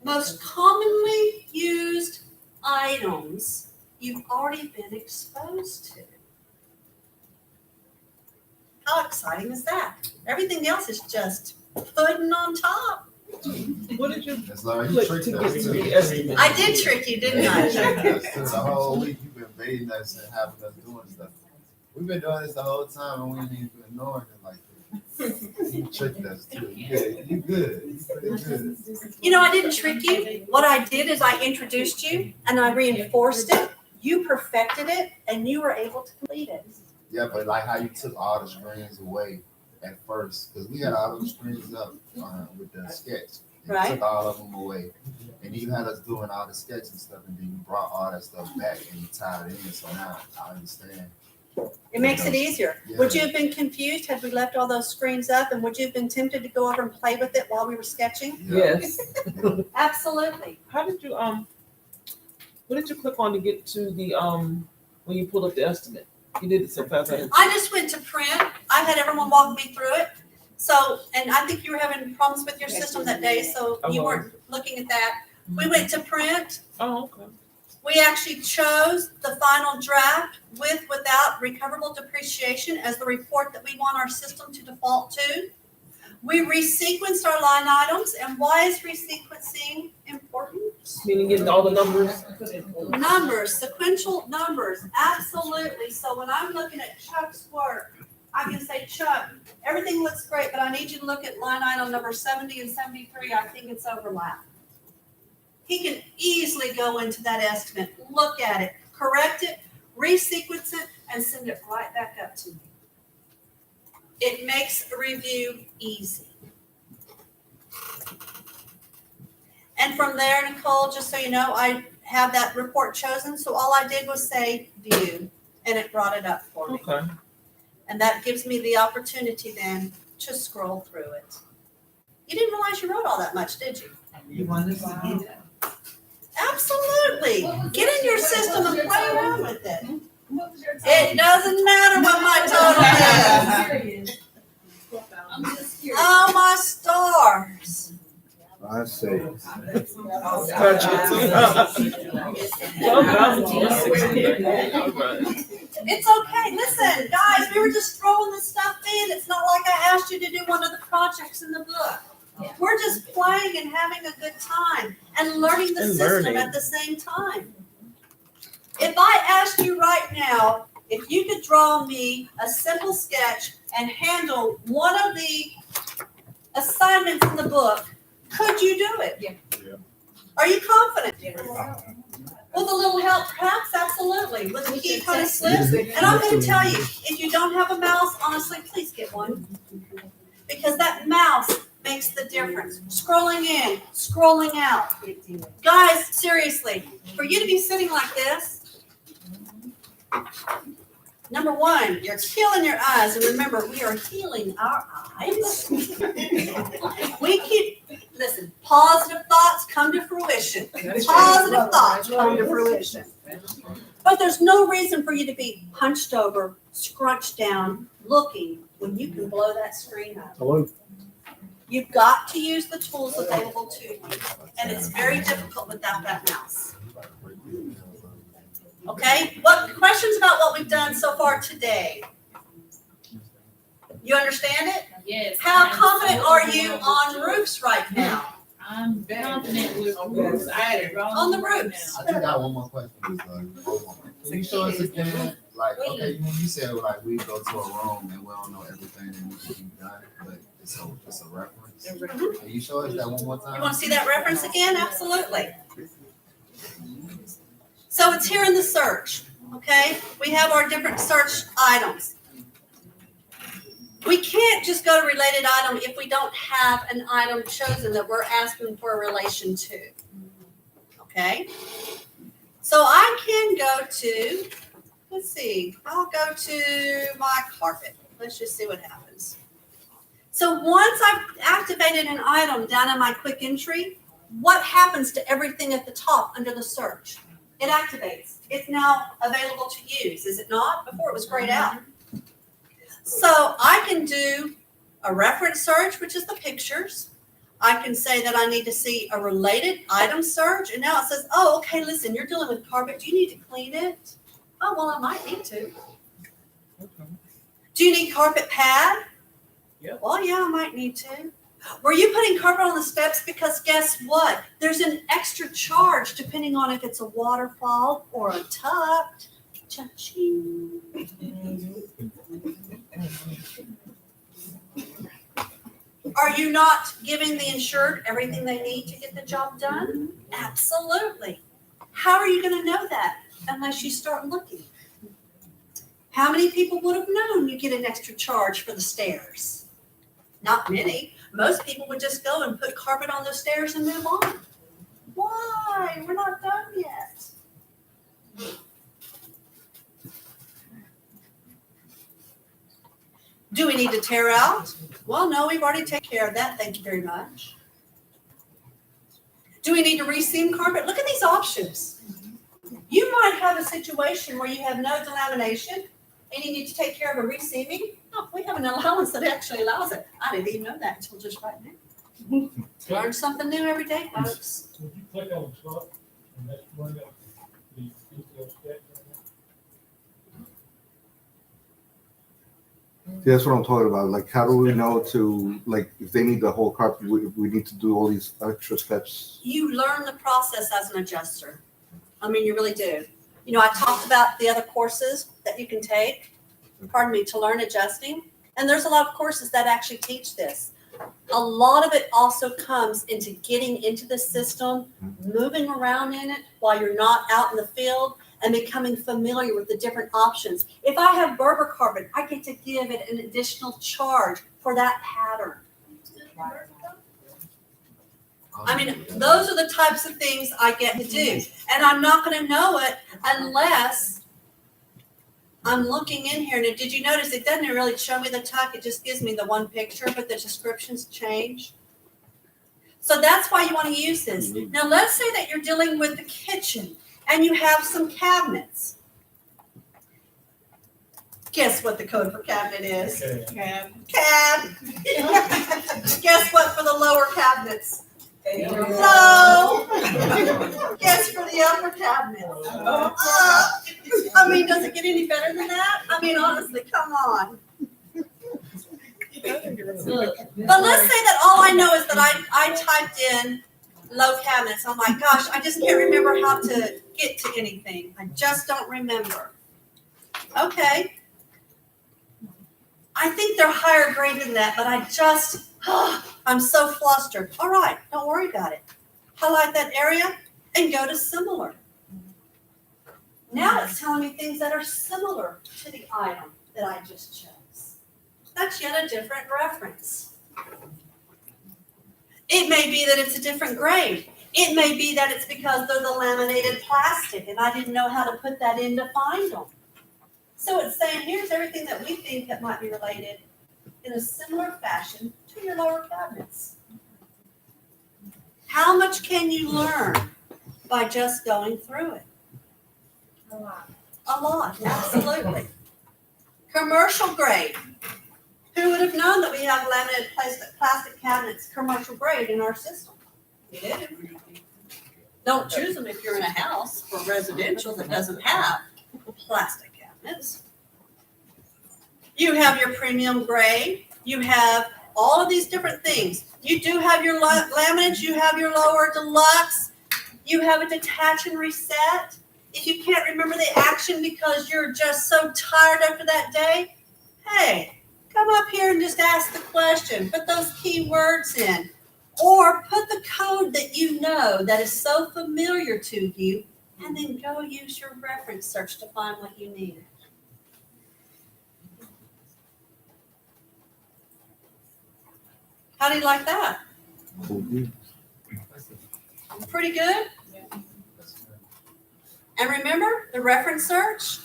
Most commonly used items you've already been exposed to. How exciting is that? Everything else is just pudding on top. What did you That's like click you to tricked get us to too. the estimate? I did trick you, didn't I? The whole week you've been baiting us and having us doing stuff. We've been doing this the whole time and we ain't even ignoring it like this. You tricked us too. You good. You pretty good. You know, I didn't trick you. What I did is I introduced you and I reinforced it. You perfected it and you were able to complete it. Yeah, but like how you took all the screens away at first, because we had all those screens up with the sketch. And Right. You took all of them away. And you had us doing all the sketch and stuff, and then you brought all that stuff back and you tied it in. So now I understand. It makes it easier. Yeah. Would you have been confused had we left all those screens up, and would you have been tempted to go over and play with it while we were sketching? Yeah. Yes. Absolutely. How did you what did you click on to get to the when you pulled up the estimate? You did it so fast. I just went to print. I had everyone walk me through it. So, and I think you were having problems with your system that day, so you weren't looking at that. We went to print. Oh, okay. We actually chose the final draft with, without recoverable depreciation as the report that we want our system to default to. We resequenced our line items, and why is resequencing important? Meaning getting all the numbers. Numbers, sequential numbers, absolutely. So when I'm looking at Chuck's work, I can say, Chuck, everything looks great, but I need you to look at line item number 70 and 73. I think it's overlap. He can easily go into that estimate, look at it, correct it, resequence it, and send it right back up to me. It makes a review easy. And from there, Nicole, just so you know, I have that report chosen, so all I did was say view, and it brought it up for me. Okay. And that gives me the opportunity then to scroll through it. You didn't realize you wrote all that much, did you? You want to see it? Absolutely. Get in your system and play around with it. What was your It doesn't matter what my total is. I'm just curious. Oh, my stars. I say. It's okay. Listen, guys, we were just throwing this stuff in. It's not like I asked you to do one of the projects in the book. We're just playing and having a good time and learning the And system learning. at the same time. If I asked you right now, if you could draw me a simple sketch and handle one of the assignments in the book, could you do it? Yeah. Are you confident? With a little help, perhaps, absolutely. With the key kind of slips. And I'm gonna tell you, if you don't have a mouse, honestly, please get one. Because that mouse makes the difference. Scrolling in, scrolling out. Guys, seriously, for you to be sitting like this, number one, you're healing your eyes. And remember, we are healing our eyes. Listen, positive thoughts come to fruition. Positive thoughts come to fruition. But there's no reason for you to be hunched over, scrunched down, looking when you can blow that screen up. Hello. You've got to use the tools available to you. And it's very difficult without that mouse. Okay? What questions about what we've done so far today? You understand it? Yes. How confident are you on roofs right now? I'm confident with roofs. I had it wrong. On the right roofs. I just got one more question. Can you show us again, like, okay, when you said like we go to a room and we don't know everything that needs to be done, but it's a reference. Can you show us that one more time? You want to see that reference again? Absolutely. So it's here in the search, okay? We have our different search items. We can't just go to related item if we don't have an item chosen that we're asking for a relation to, okay? So I can go to, let's see, I'll go to my carpet. Let's just see what happens. So once I've activated an item down in my quick entry, what happens to everything at the top under the search? It activates. It's now available to use, is it not? Before it was grayed out. So I can do a reference search, which is the pictures. I can say that I need to see a related item search. And now it says, oh, okay, listen, you're dealing with carpet. Do you need to clean it? Oh, well, I might need to. Do you need carpet pad? Yep. Well, yeah, I might need to. Were you putting carpet on the steps? Because guess what? There's an extra charge depending on if it's a waterfall or a tub. Cha-ching. Are you not giving the insured everything they need to get the job done? Absolutely. How are you going to know that unless you start looking? How many people would have known you get an extra charge for the stairs? Not many. Most people would just go and put carpet on those stairs and move on. Why? We're not done yet. Do we need to tear out? Well, no, we've already taken care of that. Thank you very much. Do we need to reseam carpet? Look at these options. You might have a situation where you have no delamination and you need to take care of a reseaming. Oh, we have an allowance that actually allows it. I didn't even know that until just right now. Learn something new every day, folks. Would you click on the truck and that's bring up the detailed sketch? That's what I'm talking about. Like, how do we know to, like, if they need the whole carpet, we need to do all these extra steps? You learn the process as an adjuster. I mean, you really do. You know, I talked about the other courses that you can take, to learn adjusting. And there's a lot of courses that actually teach this. a lot of it also comes into getting into the system, moving around in it while you're not out in the field, and becoming familiar with the different options. If I have Berber carpet, I get to give it an additional charge for that pattern. I mean, those are the types of things I get to do. And I'm not gonna know it unless I'm looking in here. Now, did you notice it doesn't really show me the tuck? It just gives me the one picture, but the descriptions change. So that's why you want to use this. Now, let's say that you're dealing with the kitchen and you have some cabinets. Guess what the code for cabinet is? Okay. Cab. Guess what for the lower cabinets? No. Guess for the upper cabinets. I mean, does it get any better than that? I mean, honestly, come on. But let's say that all I know is that I typed in low cabinets. Oh my gosh, I just can't remember how to get to anything. I just don't remember. Okay. I think they're higher grade than that, but I'm so flustered. All right, don't worry about it. Highlight that area and go to similar. Now it's telling me things that are similar to the item that I just chose. That's yet a different reference. It may be that it's a different grade. It may be that it's because they're the laminated plastic and I didn't know how to put that in to find them. So it's saying here's everything that we think that might be related in a similar fashion to your lower cabinets. How much can you learn by just going through it? A lot. A lot, absolutely. Commercial grade. Who would have known that we have laminated plastic cabinets, commercial grade, in our system? We did. Don't choose them if you're in a house for residential that doesn't have plastic cabinets. You have your premium grade. You have all of these different things. You do have your laminates. You have your lower deluxe. You have a detach and reset. If you can't remember the action because you're just so tired after that day, hey, come up here and just ask the question. Put those key words in. Or put the code that you know that is so familiar to you, and then go use your reference search to find what you need. How do you like that? Pretty good? And remember the reference search?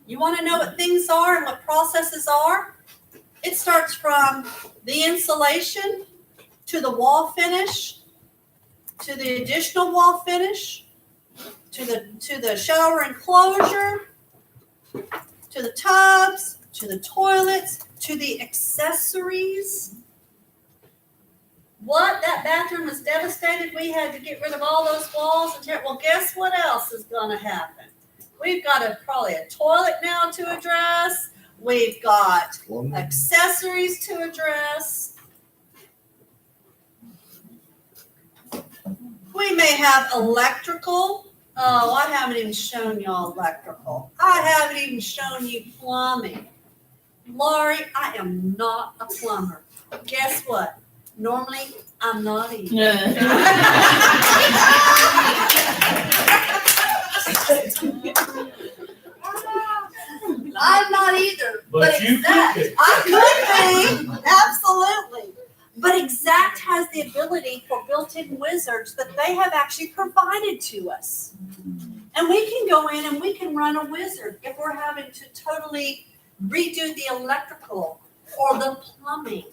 You want to know what things are and what processes are? It starts from the insulation to the wall finish, to the additional wall finish, to the shower enclosure, to the tubs, to the toilets, to the accessories. What? That bathroom was devastated. We had to get rid of all those walls. Well, guess what else is going to happen? We've got probably a toilet now to address. We've got accessories to address. We may have electrical. Oh, I haven't even shown y'all electrical. I haven't even shown you plumbing. Laurie, I am not a plumber. Guess what? Normally, I'm not either. I'm not either. But you Exact, could be. I could be, absolutely. But Exact has the ability for built-in wizards that they have actually provided to us. And we can go in and we can run a wizard if we're having to totally redo the electrical or the plumbing.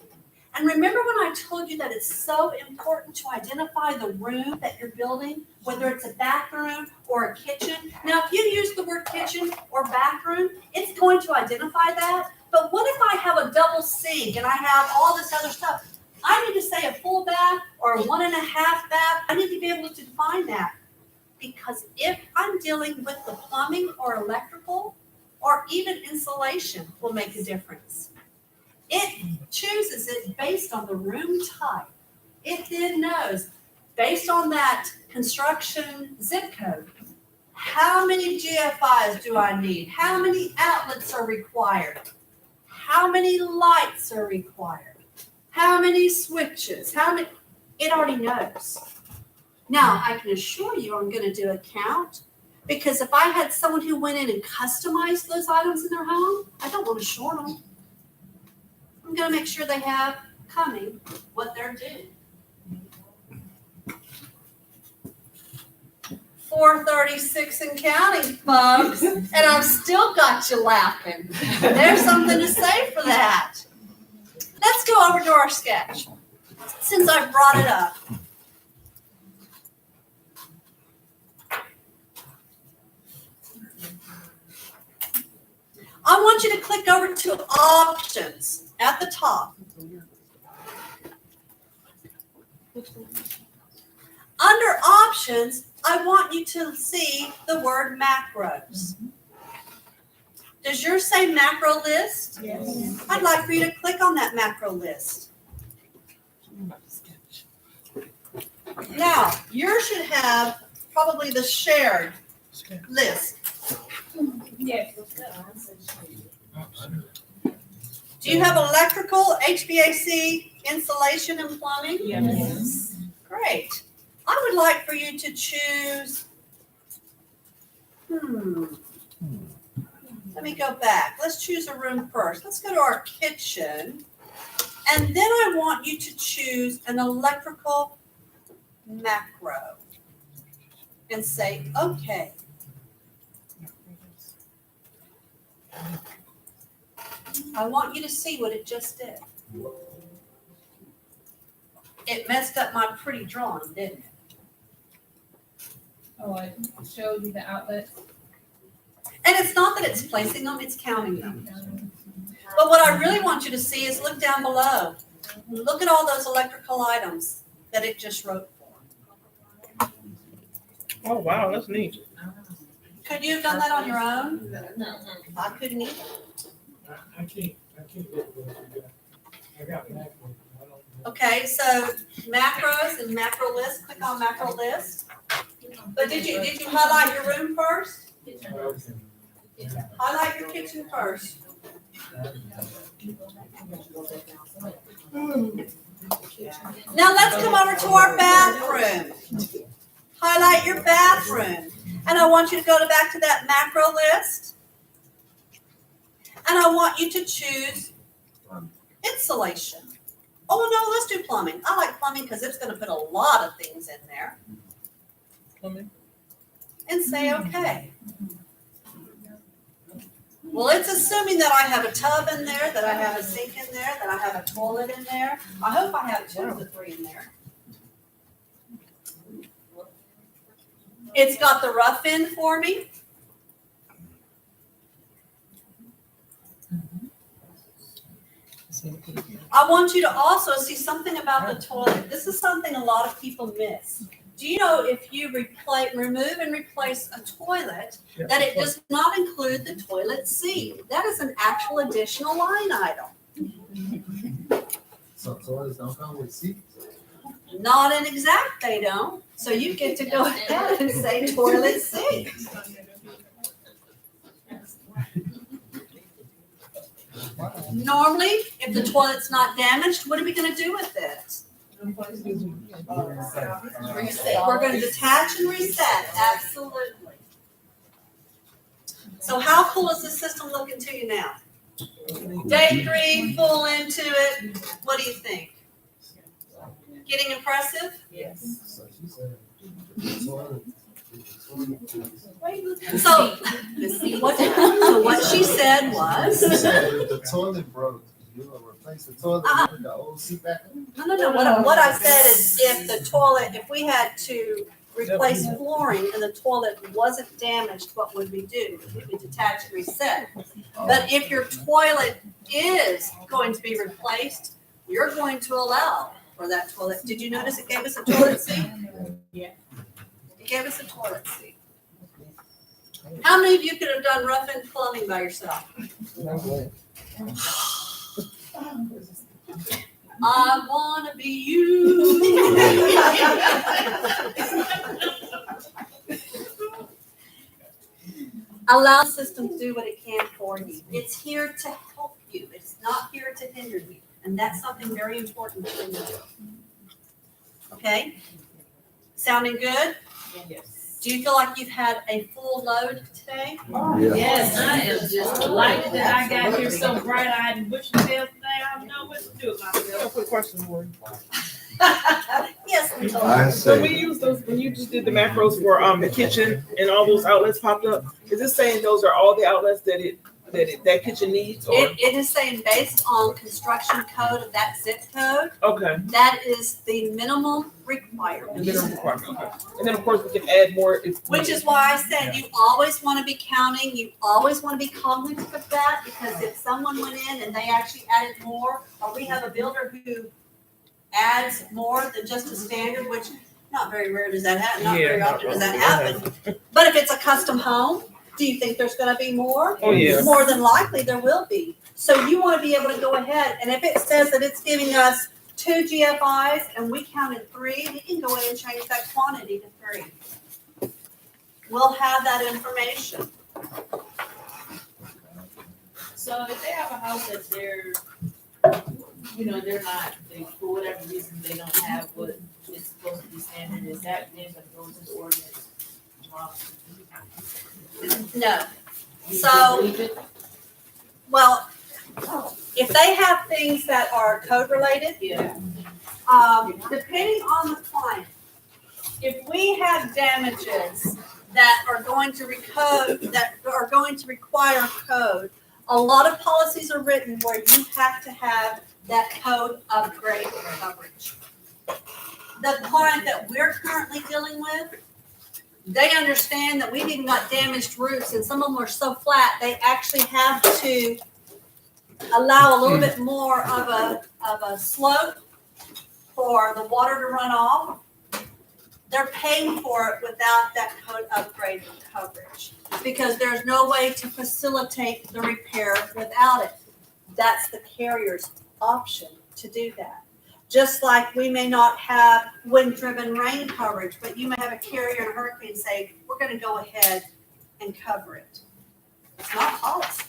And remember when I told you that it's so important to identify the room that you're building, whether it's a bathroom or a kitchen. Now, if you use the word kitchen or bathroom, it's going to identify that. But what if I have a double sink and I have all this other stuff? I need to say a full bath or a 1.5 bath. I need to be able to define that. Because if I'm dealing with the plumbing or electrical or even insulation will make a difference. It chooses it based on the room type. It then knows, based on that construction zip code, how many GFIs do I need? How many outlets are required? how many lights are required, how many switches, it already knows. Now, I can assure you I'm gonna do a count, because if I had someone who went in and customized those items in their home, I don't wanna short them. I'm gonna make sure they have coming what they're due. 4:36 and counting, folks, and I've still got you laughing. There's something to say for that. Let's go over to our sketch, since I brought it up. I want you to click over to options at the top. Under options, I want you to see the word macros. Does yours say macro list? Yes. I'd like for you to click on that macro list. Now, yours should have probably the shared list. Yes. Do you have electrical, HVAC, insulation, and plumbing? Yes. Great. I would like for you to choose, let me go back. Let's choose a room first. Let's go to our kitchen. And then I want you to choose an electrical macro and say, okay. I want you to see what it just did. It messed up my pretty drawing, didn't it? Oh, it showed you the outlet. And it's not that it's placing them, it's counting them. But what I really want you to see is look down below. Look at all those electrical items that it just wrote for. Oh, wow, that's neat. Could you have done that on your own? No. I couldn't either. I can't get what you got. I got macro. I don't know. Okay, so macros and macro list, click on macro list. But did you highlight your room first? Okay. Highlight your kitchen first. Now let's come over to our bathroom. Highlight your bathroom. And I want you to go back to that macro list. And I want you to choose insulation. Oh, no, let's do plumbing. I like plumbing because it's going to put a lot of things in there. Plumbing. And say, okay. Well, it's assuming that I have a tub in there, that I have a sink in there, that I have a toilet in there. I hope I have 2 of the 3 in there. It's got the rough end for me. I want you to also see something about the toilet. This is something a lot of people miss. Do you know if you remove and replace a toilet, that it does not include the toilet seat? That is an actual additional line item. So toilets don't come with seats? Not an exact, they don't. So you get to go ahead and say toilet seat. Normally, if the toilet's not damaged, what are we gonna do with it? Reset. We're gonna detach and reset, absolutely. So how cool is the system looking to you now? Day 3, full into it. What do you think? Getting impressive? Yes. So she said, the toilet. So what she said was. She said if the toilet broke, you will replace the toilet and put the old seat back in? No. What I said is if we had to replace flooring and the toilet wasn't damaged, what would we do? We would detach and reset. But if your toilet is going to be replaced, you're going to allow for that toilet. Did you notice it gave us a toilet seat? Yeah. It gave us a toilet seat. How many of you could have done rough end plumbing by yourself? I wanna be you. Allow the system to do what it can for you. It's here to help you. It's not here to hinder you. And that's something very important to know. Okay? Sounding good? Yes. Do you feel like you've had a full load today? Yeah. Yes, I am just delighted that I got here so bright-eyed and bushy-tailed today. I don't know what to do with I have myself. a quick question for you. Yes, we told I you. So when say, you use those, when you just did the macros for the kitchen and all those outlets popped up, is this saying those are all the outlets that kitchen needs, or? It is saying based on construction code of that zip code, Okay. that is the minimum And requirement. then, okay. And then of course we can add more if. Which is why I said you always want to be counting, you always want to be cognizant of that, because if someone went in and they actually added more, or we have a builder who adds more than just a standard, which not very rare does that happen, not very often does that happen. But if it's a custom home, do you think there's gonna be more? Oh, yeah. More than likely, there will be. So you want to be able to go ahead, and if it says that it's giving us 2 GFIs and we counted 3, we can go in and change that quantity to 3. We'll have that information. So if they have a house that they're, they're not, for whatever reason, they don't have what is supposed to be standard, is that then gonna go into the ordinance? No. So, Leave it? well, if they have things that are code related, Yeah. depending on the client, if we have damages that are going to require code, a lot of policies are written where you have to have that code upgrade coverage. The client that we're currently dealing with, they understand that we've even got damaged roofs, and some of them are so flat, they actually have to allow a little bit more of a slope for the water to run off. They're paying for it without that code upgrade coverage, because there's no way to facilitate the repair without it. That's the carrier's option to do that. Just like we may not have wind-driven rain coverage, but you may have a carrier in a hurricane say, we're gonna go ahead and cover it. It's not policy.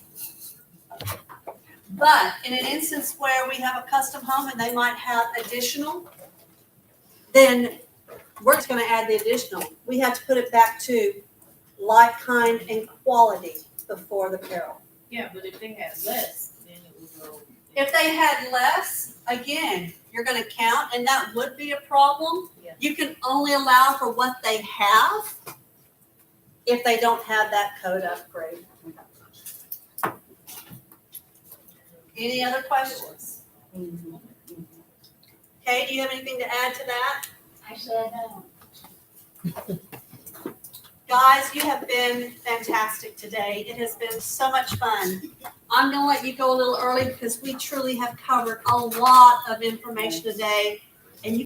But in an instance where we have a custom home and they might have additional, then we're just gonna add the additional. We have to put it back to like, kind, and quality before the peril. Yeah, but if they had less, then it would go. If they had less, again, you're gonna count, and that would be a problem. Yeah. You can only allow for what they have if they don't have that code upgrade. Any other questions? Okay, do you have anything to add to that? Actually, I don't. Guys, you have been fantastic today. It has been so much fun. I'm gonna let you go a little early because we truly have covered a lot of information today.